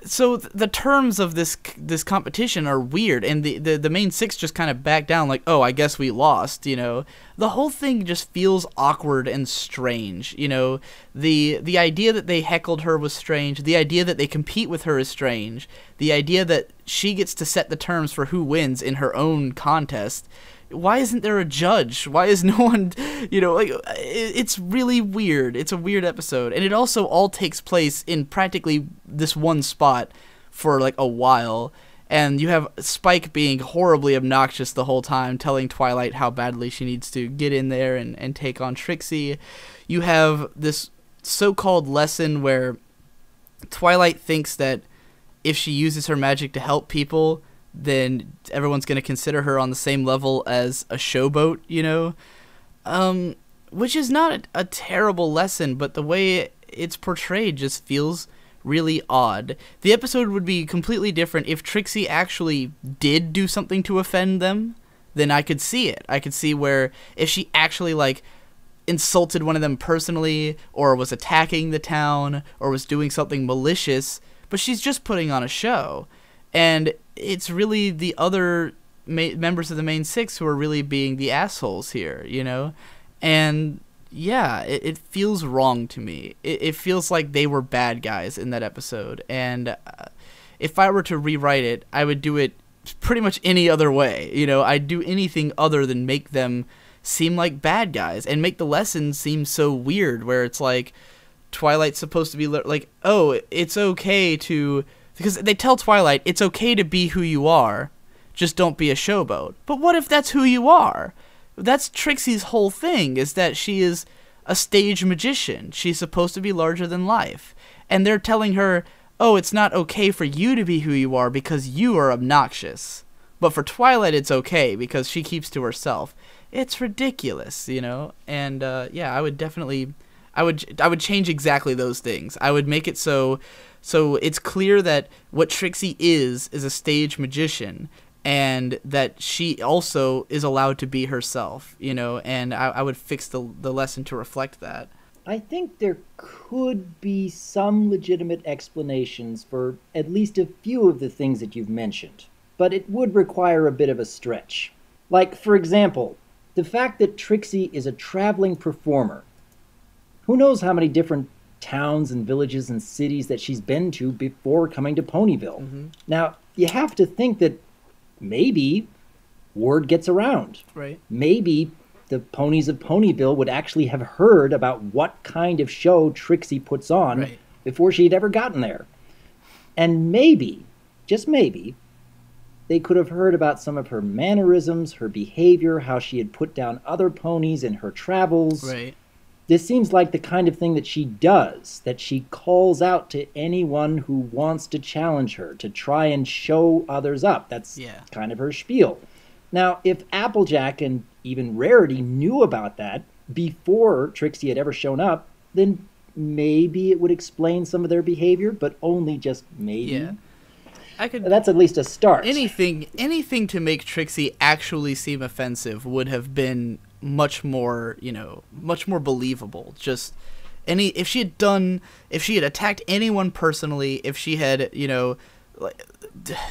so the terms of this competition are weird, and the main 6 just kind of back down like, oh, I guess we lost, The whole thing just feels awkward and strange, The idea that they heckled her was strange. The idea that they compete with her is strange. The idea that she gets to set the terms for who wins in her own contest. Why isn't there a judge? Why is no one, it's really weird. It's a weird episode. And it also all takes place in practically this one spot for a while. And you have Spike being horribly obnoxious the whole time, telling Twilight how badly she needs to get in there and take on Trixie. You have this so-called lesson where Twilight thinks that if she uses her magic to help people, then everyone's going to consider her on the same level as a showboat, which is not a terrible lesson, but the way it's portrayed just feels really odd. The episode would be completely different if Trixie actually did do something to offend them, then I could see it. I could see where if she actually like insulted one of them personally, or was attacking the town, or was doing something malicious, but she's just putting on a show. And it's really the other members of the main six who are really being the assholes here, you know? And yeah, it feels wrong to me. It feels like they were bad guys in that episode. And if I were to rewrite it, I would do it pretty much any other way. You know, I'd do anything other than make them seem like bad guys and make the lessons seem so weird, where it's like Twilight's supposed to be like, oh, it's okay to, because they tell Twilight it's okay to be who you are, just don't be a showboat. But what if that's who you are? That's Trixie's whole thing, is that she is a stage magician. She's supposed to be larger than life. And they're telling her, oh, it's not okay for you to be who you are because you are obnoxious. But for Twilight, it's okay because she keeps to herself. It's ridiculous, you know? And, yeah, I would definitely... I would change exactly those things. I would make it so it's clear that what Trixie is a stage magician, and that she also is allowed to be herself, you know? And I would fix the lesson to reflect that. I think there could be some legitimate explanations for at least a few of the things that you've mentioned, but it would require a bit of a stretch. Like, for example, the fact that Trixie is a traveling performer. Who knows how many different towns and villages and cities that she's been to before coming to Ponyville. Mm-hmm. Now, you have to think that maybe word gets around. Right. Maybe the ponies of Ponyville would actually have heard about what kind of show Trixie puts on right. before she'd ever gotten there. And maybe, just maybe, they could have heard about some of her mannerisms, her behavior, how she had put down other ponies in her travels. Right. This seems like the kind of thing that she does, that she calls out to anyone who wants to challenge her, to try and show others up. That's kind of her spiel. Now, if Applejack and even Rarity knew about that before Trixie had ever shown up, then maybe it would explain some of their behavior, but only just maybe. Yeah. That's at least a start. Anything to make Trixie actually seem offensive would have been much more believable. Just if she had attacked anyone personally, if she had,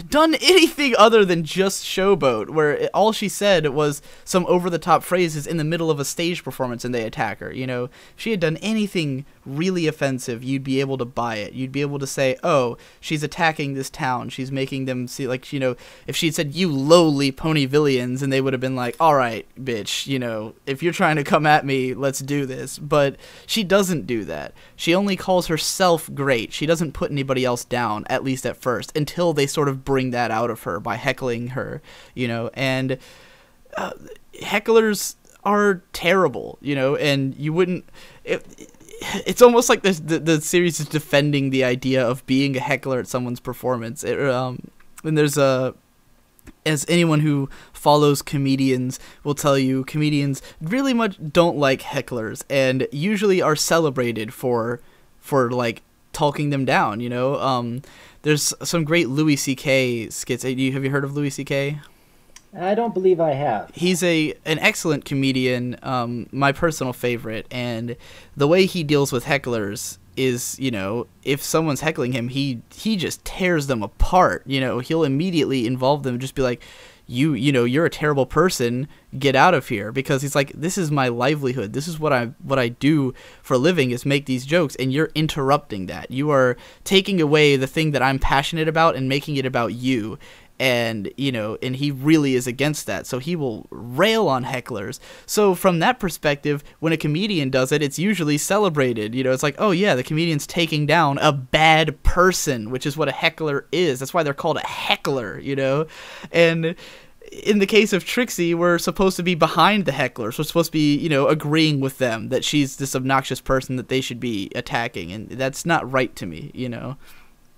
done anything other than just showboat, where all she said was some over-the-top phrases in the middle of a stage performance and they attack her, if she had done anything really offensive, you'd be able to buy it. You'd be able to say, oh, she's attacking this town, she's making them see, like, if she'd said, you lowly Ponyvillians, and they would have been like, all right, bitch, if you're trying to come at me, let's do this. But she doesn't do that. She only calls herself great. She doesn't put anybody else down, at least at first, until they sort of bring that out of her by heckling her, and hecklers are terrible, and you wouldn't... It's almost like the series is defending the idea of being a heckler at someone's performance. And there's as anyone who follows comedians will tell you, comedians really much don't like hecklers and usually are celebrated for like talking them down. There's some great Louis C.K. skits. Have you heard of Louis C.K.? I don't believe I have. He's an excellent comedian, my personal favorite, and the way he deals with hecklers is, if someone's heckling him, he just tears them apart. He'll immediately involve them and just be like, you're a terrible person, get out of here, because he's like, this is my livelihood, this is what I do for a living, is make these jokes, and you're interrupting that. You are taking away the thing that I'm passionate about and making it about you. And, and he really is against that. So he will rail on hecklers. So from that perspective, when a comedian does it, it's usually celebrated. It's like, oh yeah, the comedian's taking down a bad person, which is what a heckler is. That's why they're called a heckler, And in the case of Trixie, we're supposed to be behind the hecklers. We're supposed to be, agreeing with them that she's this obnoxious person that they should be attacking. And that's not right to me,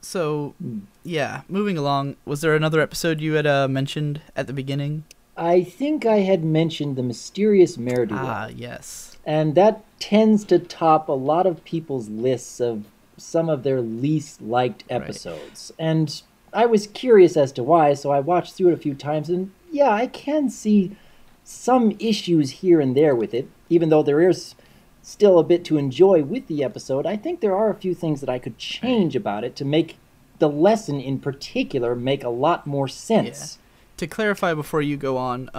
So, yeah, moving along, was there another episode you had mentioned at the beginning? I think I had mentioned the mysterious Mare-de-Well. Ah, yes. And that tends to top a lot of people's lists of some of their least liked episodes. Right. And I was curious as to why, so I watched through it a few times, and yeah, I can see some issues here and there with it, even though there is still a bit to enjoy with the episode. I think there are a few things that I could change about it to make the lesson in particular make a lot more sense. Yeah. To clarify before you go on,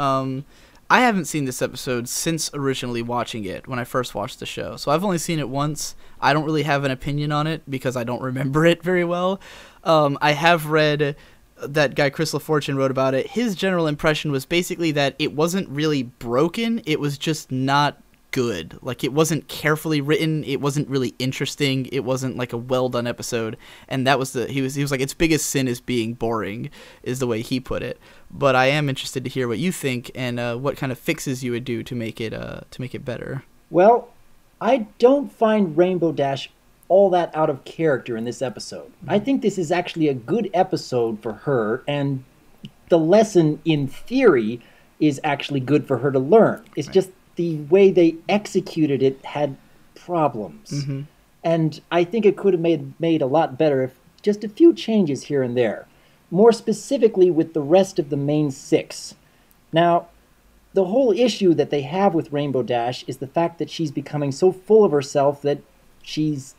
I haven't seen this episode since originally watching it when I first watched the show. So I've only seen it once. I don't really have an opinion on it because I don't remember it very well. I have read that guy Chris LaFortune wrote about it. His general impression was basically that it wasn't really broken. It was just not good. Like, it wasn't carefully written. It wasn't really interesting. It wasn't like a well done episode. And that was he was like, its biggest sin is being boring, is the way he put it. But I am interested to hear what you think and what kind of fixes you would do to make it better. Well, I don't find Rainbow Dash all that out of character in this episode. I think this is actually a good episode for her, and the lesson in theory is actually good for her to learn. It's just the way they executed it had problems. Mm-hmm. And I think it could have made a lot better if just a few changes here and there. More specifically with the rest of the main six. Now, the whole issue that they have with Rainbow Dash is the fact that she's becoming so full of herself that she's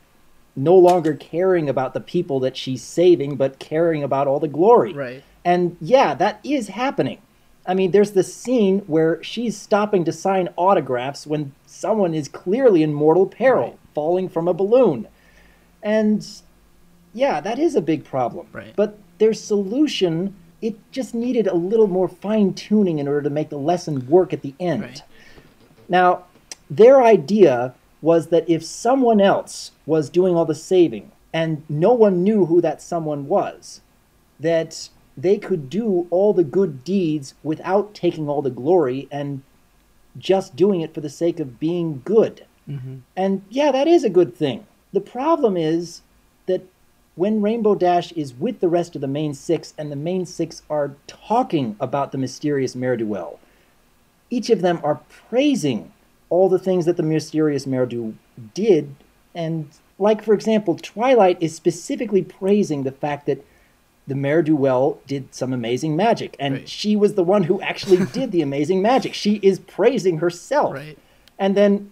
no longer caring about the people that she's saving, but caring about all the glory. Right. And yeah, that is happening. I mean, there's this scene where she's stopping to sign autographs when someone is clearly in mortal peril, falling from a balloon. And yeah, that is a big problem. Right. But their solution, it just needed a little more fine-tuning in order to make the lesson work at the end. Right. Now, their idea was that if someone else was doing all the saving and no one knew who that someone was, that they could do all the good deeds without taking all the glory and just doing it for the sake of being good. Mm-hmm. And yeah, that is a good thing. The problem is that when Rainbow Dash is with the rest of the main six and the main six are talking about the mysterious ne'er-do-well, each of them are praising all the things that the mysterious ne'er-do did. And like, for example, Twilight is specifically praising the fact that the ne'er-do-well did some amazing magic, and she was the one who actually did the amazing magic. She is praising herself. Right. And then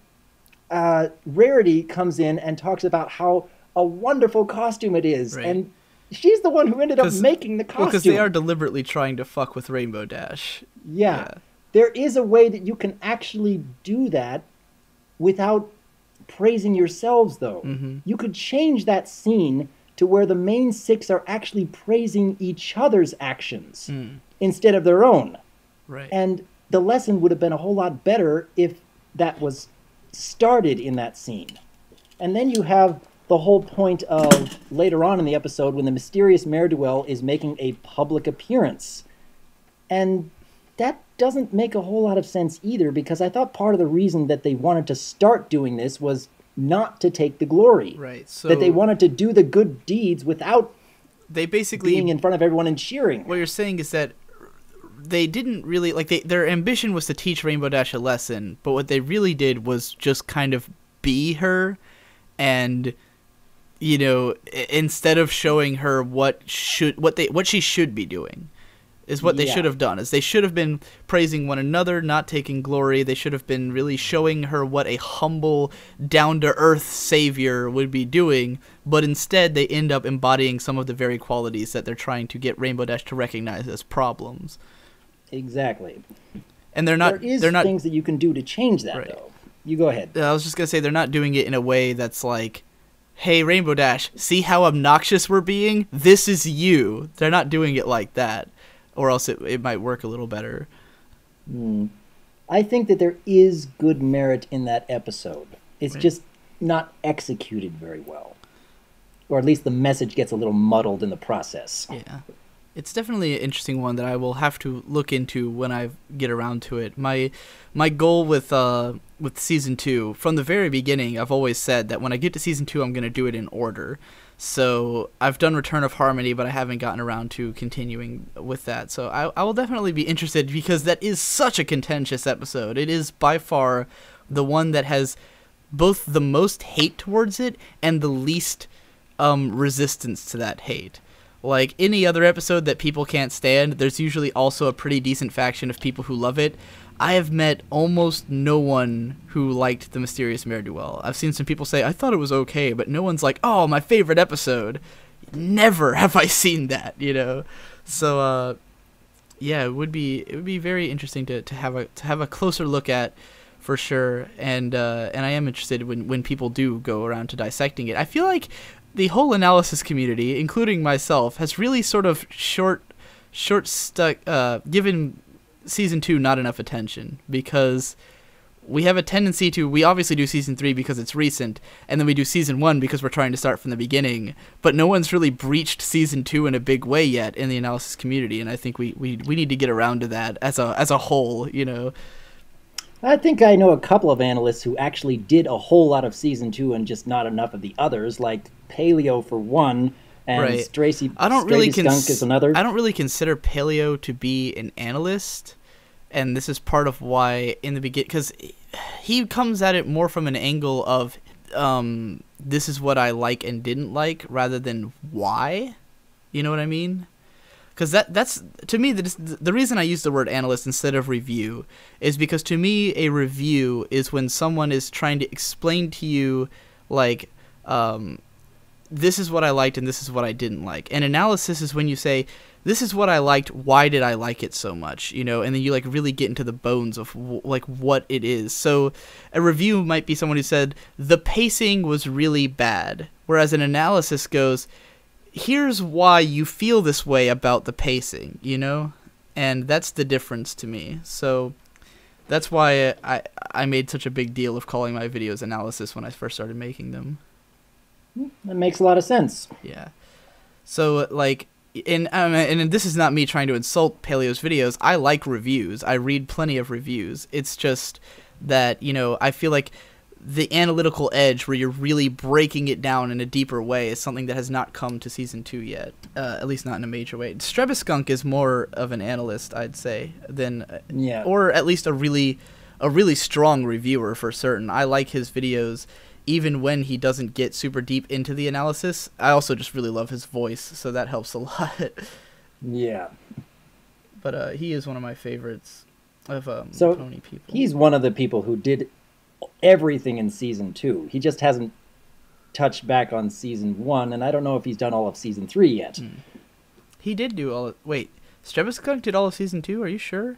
Rarity comes in and talks about how a wonderful costume it is, and she's the one who ended up making the costume. Because they are deliberately trying to fuck with Rainbow Dash. Yeah. There is a way that you can actually do that without praising yourselves, though. Mm-hmm. You could change that scene to where the main six are actually praising each other's actions instead of their own. Right. And the lesson would have been a whole lot better if that was started in that scene. And then you have the whole point of later on in the episode when the mysterious ne'er-do-well is making a public appearance. And that doesn't make a whole lot of sense either, because I thought part of the reason that they wanted to start doing this was not to take the glory. Right. So that they wanted to do the good deeds without they basically being in front of everyone and cheering. What you're saying is that they didn't really their ambition was to teach Rainbow Dash a lesson, but what they really did was just kind of be her, and instead of showing her what she should be doing. Is what they should have done. Is they should have been praising one another, not taking glory. They should have been really showing her what a humble, down-to-earth savior would be doing. But instead, they end up embodying some of the very qualities that they're trying to get Rainbow Dash to recognize as problems. Exactly. And they're not things that you can do to change that, though. You go ahead. I was just gonna say they're not doing it in a way that's like, "Hey, Rainbow Dash, see how obnoxious we're being? This is you." They're not doing it like that. Or else it might work a little better. I think that there is good merit in that episode. It's just not executed very well. Or at least the message gets a little muddled in the process. Yeah. It's definitely an interesting one that I will have to look into when I get around to it. My goal with Season 2, from the very beginning, I've always said that when I get to Season 2, I'm going to do it in order. So I've done Return of Harmony, but I haven't gotten around to continuing with that. So I will definitely be interested, because that is such a contentious episode. It is by far the one that has both the most hate towards it and the least resistance to that hate. Like any other episode that people can't stand, there's usually also a pretty decent faction of people who love it. I have met almost no one who liked The Mysterious Ne'er-do-well. I've seen some people say, I thought it was okay, but no one's like, oh, my favorite episode. Never have I seen that, you know? So, yeah, it would be very interesting to have a closer look at, for sure. And I am interested when people do go around to dissecting it. I feel like the whole analysis community, including myself, has really sort of given season 2 not enough attention, because we have a tendency to, we obviously do season 3 because it's recent, and then we do season 1 because we're trying to start from the beginning, but no one's really breached season 2 in a big way yet in the analysis community, and I think we need to get around to that as a whole, you know. I think I know a couple of analysts who actually did a whole lot of season 2 and just not enough of the others, like Paleo for one, and right. Trixie Skunk is another. I don't really consider Paleo to be an analyst, and this is part of why in the beginning, because he comes at it more from an angle of this is what I like and didn't like, rather than why. You know what I mean? Because that's to me the reason I use the word analyst instead of review is because to me a review is when someone is trying to explain to you, like, this is what I liked and this is what I didn't like. And analysis is when you say, this is what I liked, why did I like it so much, you know, and then you like really get into the bones of like what it is. So a review might be someone who said the pacing was really bad, whereas an analysis goes, here's why you feel this way about the pacing, you know, and that's the difference to me. So that's why I made such a big deal of calling my videos analysis when I first started making them. That makes a lot of sense. Yeah. So, like, and this is not me trying to insult Paleo's videos. I like reviews. I read plenty of reviews. It's just that, you know, I feel like the analytical edge where you're really breaking it down in a deeper way is something that has not come to season 2 yet, at least not in a major way. Strebeskunk is more of an analyst, I'd say, than or at least a really strong reviewer for certain. I like his videos even when he doesn't get super deep into the analysis. I also just really love his voice, so that helps a lot. Yeah. But he is one of my favorites of so pony people. He's one of the people who did everything in season 2. He just hasn't touched back on season 1, and I don't know if he's done all of season 3 yet. He did do all of... Wait, Strebeskunk did all of season 2? Are you sure?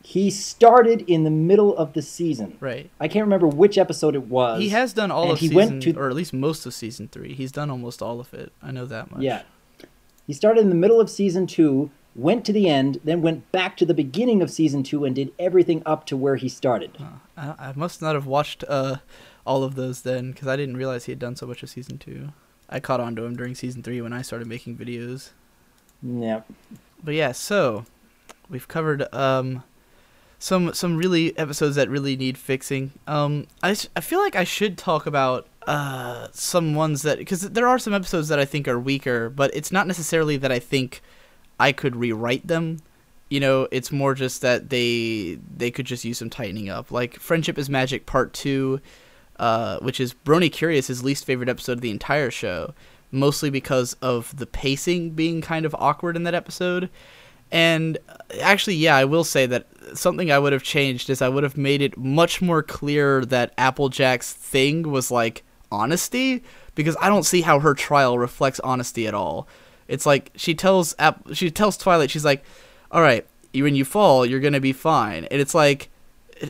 He started in the middle of the season. Right. I can't remember which episode it was. He has done all of season... or at least most of season 3. He's done almost all of it. I know that much. Yeah. He started in the middle of season 2, went to the end, then went back to the beginning of season 2 and did everything up to where he started. I must not have watched all of those then, because I didn't realize he had done so much of season 2. I caught on to him during season 3 when I started making videos. Yeah. But yeah, so we've covered some really episodes that really need fixing. I feel like I should talk about some ones that, because there are some episodes that I think are weaker, but it's not necessarily that I think I could rewrite them. You know, it's more just that they could just use some tightening up. Like Friendship is Magic Part 2, which is Brony Curious's least favorite episode of the entire show, mostly because of the pacing being kind of awkward in that episode. And actually, yeah, I will say that something I would have changed is I would have made it much more clear that Applejack's thing was like honesty, because I don't see how her trial reflects honesty at all. It's like she tells Twilight, she's like, all right, when you fall, you're going to be fine. And it's like,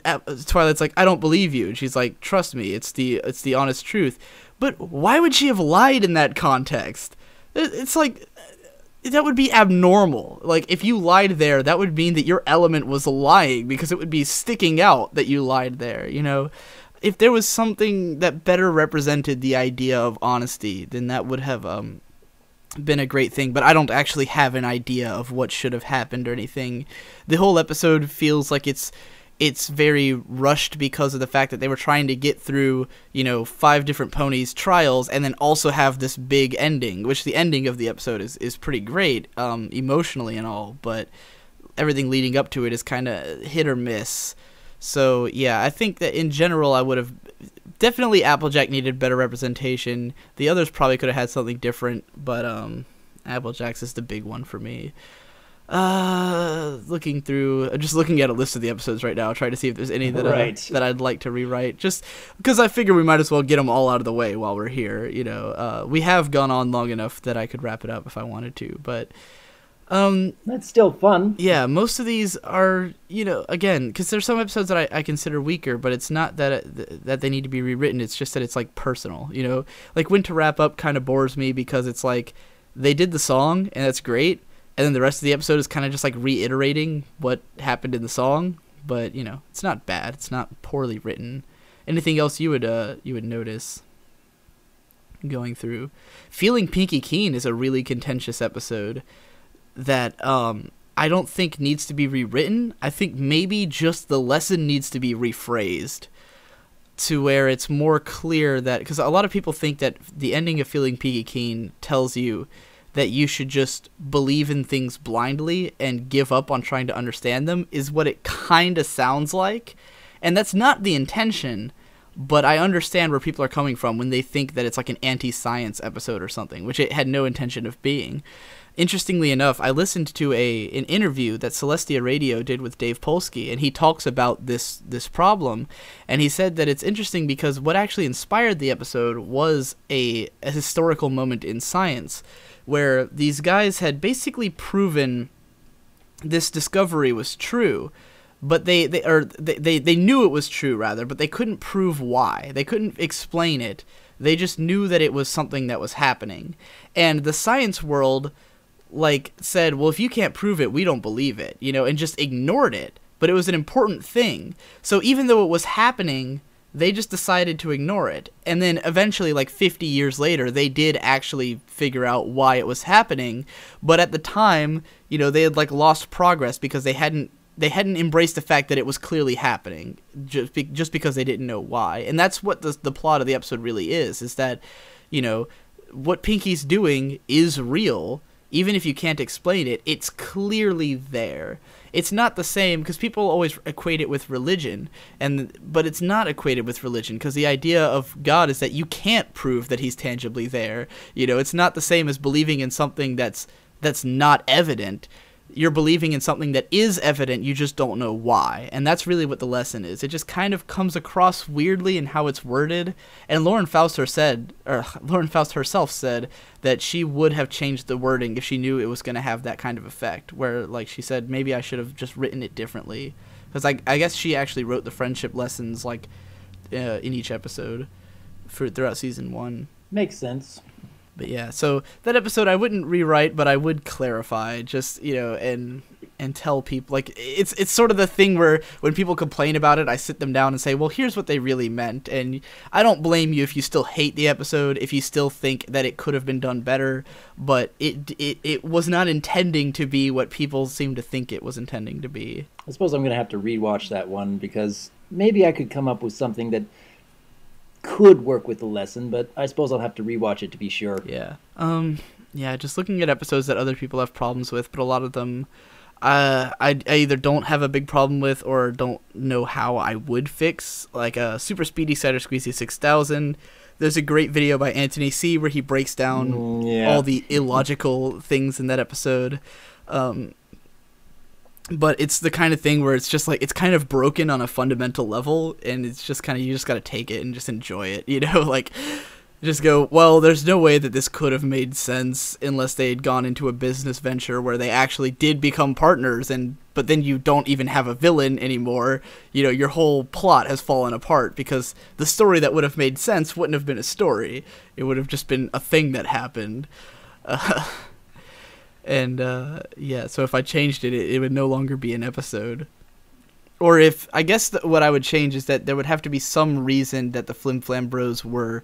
Twilight's like, I don't believe you. And she's like, trust me, it's the honest truth. But why would she have lied in that context? It's like, that would be abnormal. Like, if you lied there, that would mean that your element was lying, because it would be sticking out that you lied there, you know? If there was something that better represented the idea of honesty, then that would have been a great thing. But I don't actually have an idea of what should have happened or anything. The whole episode feels like it's very rushed because of the fact that they were trying to get through, 5 different ponies' trials and then also have this big ending, which the ending of the episode is pretty great, emotionally and all, but everything leading up to it is kind of hit or miss. So, yeah, I think that in general I would have... Definitely Applejack needed better representation. The others probably could have had something different, but, Applejacks is the big one for me. Looking at a list of the episodes right now, trying to see if there's any that I'd like to rewrite. Just because I figure we might as well get them all out of the way while we're here. We have gone on long enough that I could wrap it up if I wanted to, but that's still fun. Yeah, most of these are, again, because there's some episodes that I consider weaker, but it's not that that they need to be rewritten. It's just that it's like personal. Like When to Wrap Up kind of bores me because it's like they did the song and that's great. And then the rest of the episode is kind of just like reiterating what happened in the song, but it's not bad. It's not poorly written. Anything else you would notice going through? Feeling Pinky Keen is a really contentious episode that I don't think needs to be rewritten. I think maybe just the lesson needs to be rephrased to where it's more clear that, because a lot of people think that the ending of Feeling Pinky Keen tells you that you should just believe in things blindly and give up on trying to understand them, is what it kind of sounds like. And that's not the intention, but I understand where people are coming from when they think that it's like an anti-science episode or something, which it had no intention of being. Interestingly enough, I listened to an interview that Celestia Radio did with Dave Polsky, and he talks about this problem, and he said that it's interesting because what actually inspired the episode was a historical moment in science, where these guys had basically proven this discovery was true, but they knew it was true, rather, but they couldn't prove why. They couldn't explain it. They just knew that it was something that was happening. And the science world said, well, if you can't prove it, we don't believe it, and just ignored it. But it was an important thing. So even though it was happening, they just decided to ignore it. And then eventually, 50 years later, they did actually figure out why it was happening. But at the time, they had lost progress because they hadn't embraced the fact that it was clearly happening just because they didn't know why. And that's what the plot of the episode really is that, what Pinky's doing is real. Even if you can't explain it, it's clearly there. It's not the same, because people always equate it with religion, but it's not equated with religion, because the idea of God is that you can't prove that he's tangibly there. It's not the same as believing in something that's not evident. You're believing in something that is evident, you just don't know why. And that's really what the lesson is. It just kind of comes across weirdly in how it's worded. And Lauren Faust herself said that she would have changed the wording if she knew it was going to have that kind of effect. Where, she said, maybe I should have just written it differently. Because I guess she actually wrote the friendship lessons, in each episode throughout season 1. Makes sense. But yeah, so that episode I wouldn't rewrite, but I would clarify, just, and tell people, it's sort of the thing where when people complain about it, I sit them down and say, well, here's what they really meant. And I don't blame you if you still hate the episode, if you still think that it could have been done better, but it was not intending to be what people seem to think it was intending to be. I suppose I'm going to have to rewatch that one, because maybe I could come up with something that could work with the lesson, but I suppose I'll have to rewatch it to be sure. Yeah. Yeah, just looking at episodes that other people have problems with, but a lot of them I either don't have a big problem with or don't know how I would fix, like Super Speedy Cider Squeezy 6000. There's a great video by Anthony C. where he breaks down all the illogical things in that episode. But it's the kind of thing where it's just it's kind of broken on a fundamental level, and it's just kind of, you just got to take it and just enjoy it, just go, well, there's no way that this could have made sense unless they had gone into a business venture where they actually did become partners, but then you don't even have a villain anymore. Your whole plot has fallen apart because the story that would have made sense wouldn't have been a story. It would have just been a thing that happened. So if I changed it, it would no longer be an episode. Or I guess what I would change is that there would have to be some reason that the Flim Flam Bros were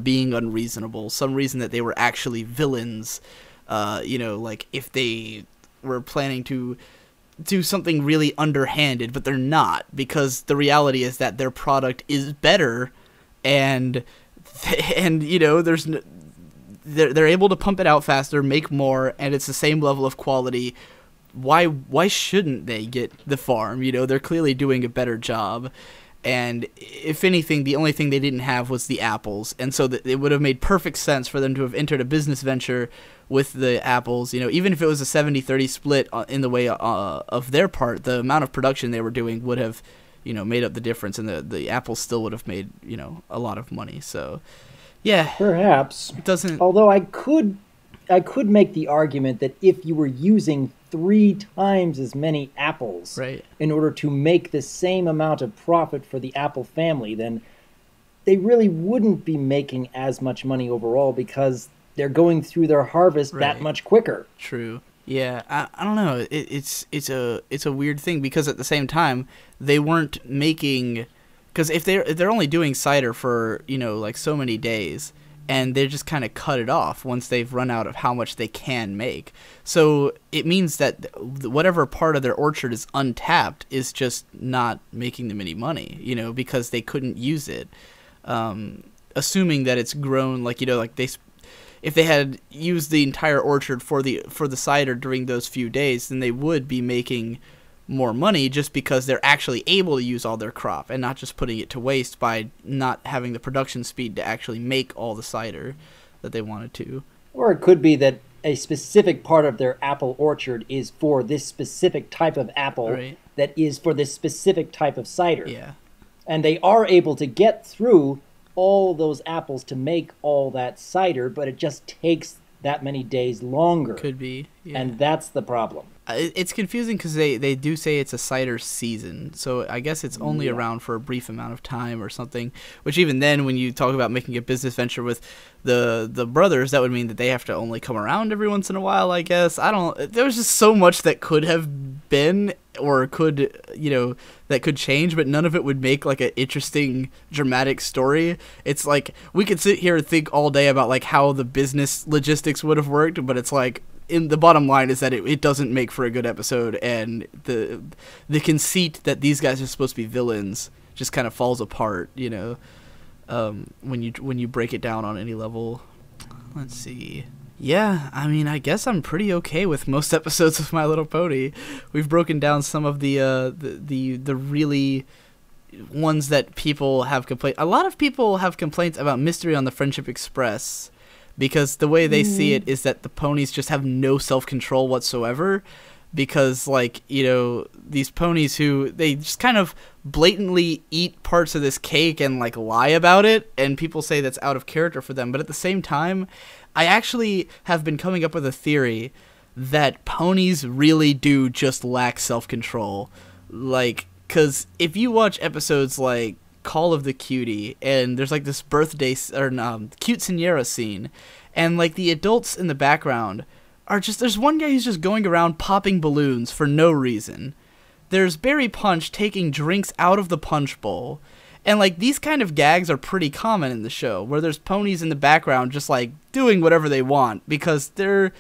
being unreasonable, some reason that they were actually villains, if they were planning to do something really underhanded, but they're not, because the reality is that their product is better, and there's they're able to pump it out faster, make more, and it's the same level of quality. Why shouldn't they get the farm? They're clearly doing a better job. And if anything, the only thing they didn't have was the apples. And so that it would have made perfect sense for them to have entered a business venture with the apples. You know, even if it was a 70-30 split in the way of their part, the amount of production they were doing would have, you know, made up the difference, and the apples still would have made, you know, a lot of money. So, yeah. Perhaps. It doesn't... Although I could make the argument that if you were using 3 times as many apples in order to make the same amount of profit for the apple family, then they really wouldn't be making as much money overall because they're going through their harvest that much quicker. True. Yeah, I don't know. It's a weird thing because at the same time they weren't making, because if they're only doing cider for, you know, like so many days, and they just kind of cut it off once they've run out of how much they can make. So it means that whatever part of their orchard is untapped is just not making them any money, you know, because they couldn't use it. Assuming that it's grown, like, you know, like if they had used the entire orchard for the cider during those few days, then they would be making more money just because they're actually able to use all their crop and not just putting it to waste by not having the production speed to actually make all the cider that they wanted to. Or it could be that a specific part of their apple orchard is for this specific type of apple that is for this specific type of cider. Yeah. And they are able to get through all those apples to make all that cider, but it just takes that many days longer. Could be. Yeah. And that's the problem. It's confusing because they do say it's a cider season, so I guess it's only around for a brief amount of time or something, which even then, when you talk about making a business venture with the brothers, that would mean that they have to only come around every once in a while, I guess. There was just so much that could have been, or could, you know, that could change, but none of it would make like an interesting, dramatic story. It's like, we could sit here and think all day about like how the business logistics would have worked, but it's like, in the bottom line is that it doesn't make for a good episode, and the conceit that these guys are supposed to be villains just kind of falls apart, you know, when you break it down on any level. Let's see. Yeah, I mean, I guess I'm pretty okay with most episodes of My Little Pony. We've broken down some of the really ones that people have complained. A lot of people have complaints about Mystery on the Friendship Express, because the way they see it is that the ponies just have no self-control whatsoever, because, like, you know, these ponies who, they just kind of blatantly eat parts of this cake and, like, lie about it, and people say that's out of character for them. But at the same time, I actually have been coming up with a theory that ponies really do just lack self-control. Like, because if you watch episodes like Call of the Cutie, and there's like this birthday cute Señora scene, and like the adults in the background are just, there's one guy who's just going around popping balloons for no reason. There's Berry Punch taking drinks out of the punch bowl, and like these kind of gags are pretty common in the show, where there's ponies in the background just like doing whatever they want because they're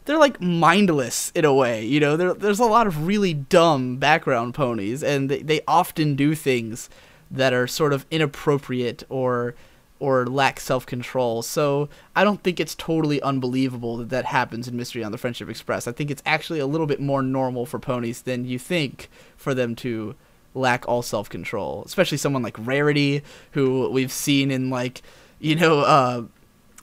like mindless in a way, you know. There's a lot of really dumb background ponies, and they often do things that are sort of inappropriate or lack self-control. So I don't think it's totally unbelievable that happens in Mystery on the Friendship Express. I think it's actually a little bit more normal for ponies than you think for them to lack all self-control, especially someone like Rarity, who we've seen in, like, you know,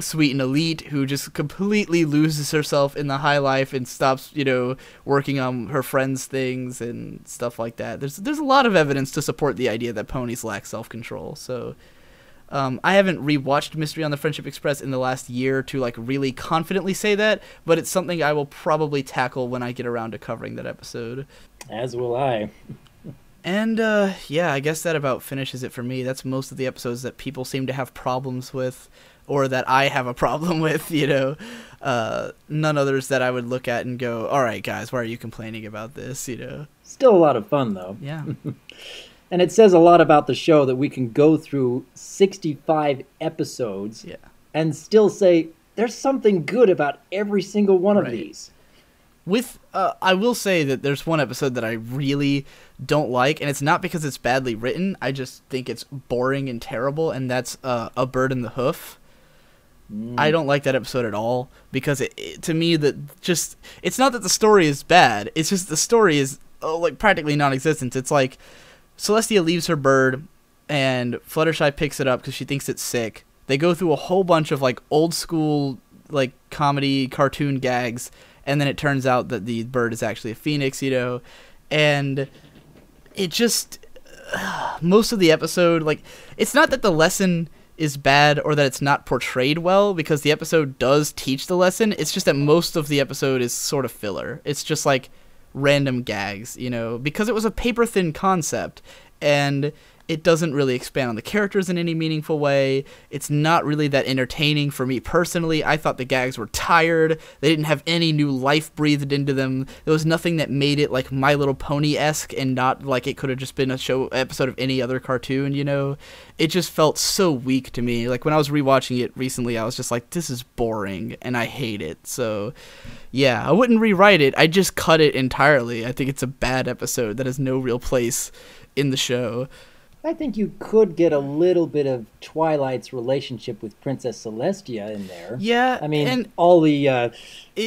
Sweet and Elite, who just completely loses herself in the high life and stops, you know, working on her friends' things and stuff like that. There's a lot of evidence to support the idea that ponies lack self-control. So I haven't rewatched Mystery on the Friendship Express in the last year to like really confidently say that, but it's something I will probably tackle when I get around to covering that episode. As will I. And yeah, I guess that about finishes it for me. That's most of the episodes that people seem to have problems with, or that I have a problem with, you know. None others that I would look at and go, all right, guys, why are you complaining about this, you know? Still a lot of fun, though. Yeah. And it says a lot about the show that we can go through 65 episodes and still say there's something good about every single one of these. With, I will say that there's one episode that I really don't like, and it's not because it's badly written. I just think it's boring and terrible, and that's A Bird in the Hoof. I don't like that episode at all, because it to me, it's not that the story is bad, it's just the story is like practically non-existent. It's like Celestia leaves her bird and Fluttershy picks it up because she thinks it's sick. They go through a whole bunch of like old school like comedy cartoon gags, and then it turns out that the bird is actually a phoenix, you know, and it just most of the episode, like, it's not that the lesson is bad or that it's not portrayed well, because the episode does teach the lesson. It's just that most of the episode is sort of filler. It's just like random gags, you know, because it was a paper thin concept, and it doesn't really expand on the characters in any meaningful way. It's not really that entertaining for me personally. I thought the gags were tired. They didn't have any new life breathed into them. There was nothing that made it like My Little Pony-esque and not like it could have just been a episode of any other cartoon, you know? It just felt so weak to me. Like when I was rewatching it recently, I was just like, this is boring and I hate it. So yeah, I wouldn't rewrite it. I'd just cut it entirely. I think it's a bad episode that has no real place in the show. I think you could get a little bit of Twilight's relationship with Princess Celestia in there. Yeah, I mean, and all the it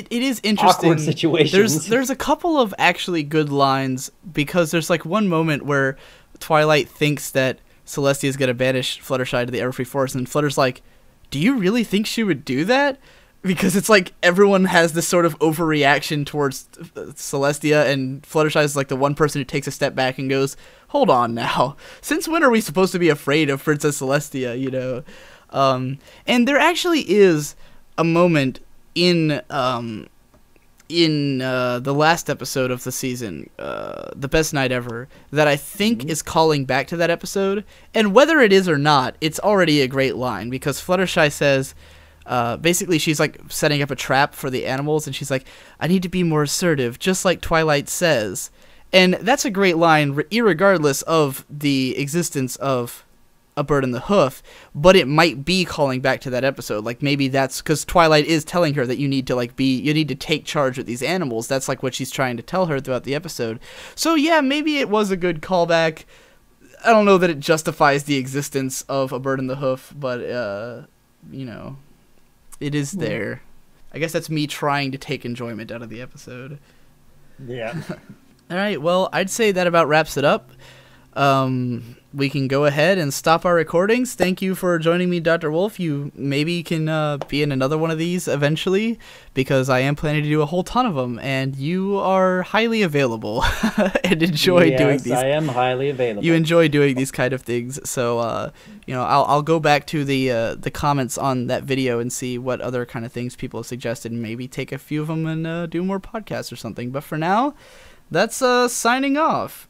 is interesting. Awkward situations. There's a couple of actually good lines, because there's like one moment where Twilight thinks that Celestia is gonna banish Fluttershy to the Everfree Forest, and Flutter's like, "Do you really think she would do that?" Because it's like everyone has this sort of overreaction towards Celestia, and Fluttershy is like the one person who takes a step back and goes, hold on now. Since when are we supposed to be afraid of Princess Celestia, you know? And there actually is a moment in the last episode of the season, The Best Night Ever, that I think is calling back to that episode. And whether it is or not, it's already a great line, because Fluttershy says, basically she's like setting up a trap for the animals, and she's like, I need to be more assertive, just like Twilight says. And that's a great line, irregardless of the existence of A Bird in the Hoof, but it might be calling back to that episode. Like maybe that's because Twilight is telling her that you need to take charge of these animals. That's like what she's trying to tell her throughout the episode. So yeah, maybe it was a good callback. I don't know that it justifies the existence of A Bird in the Hoof, but you know, it is there. I guess that's me trying to take enjoyment out of the episode. Yeah. All right, well, I'd say that about wraps it up. We can go ahead and stop our recordings. Thank you for joining me, Dr. Wolf. You maybe can be in another one of these eventually, because I am planning to do a whole ton of them, and you are highly available and enjoy doing these. Yes, I am highly available. You enjoy doing these kind of things, so you know, I'll go back to the comments on that video and see what other kind of things people have suggested, and maybe take a few of them and do more podcasts or something. But for now, that's signing off.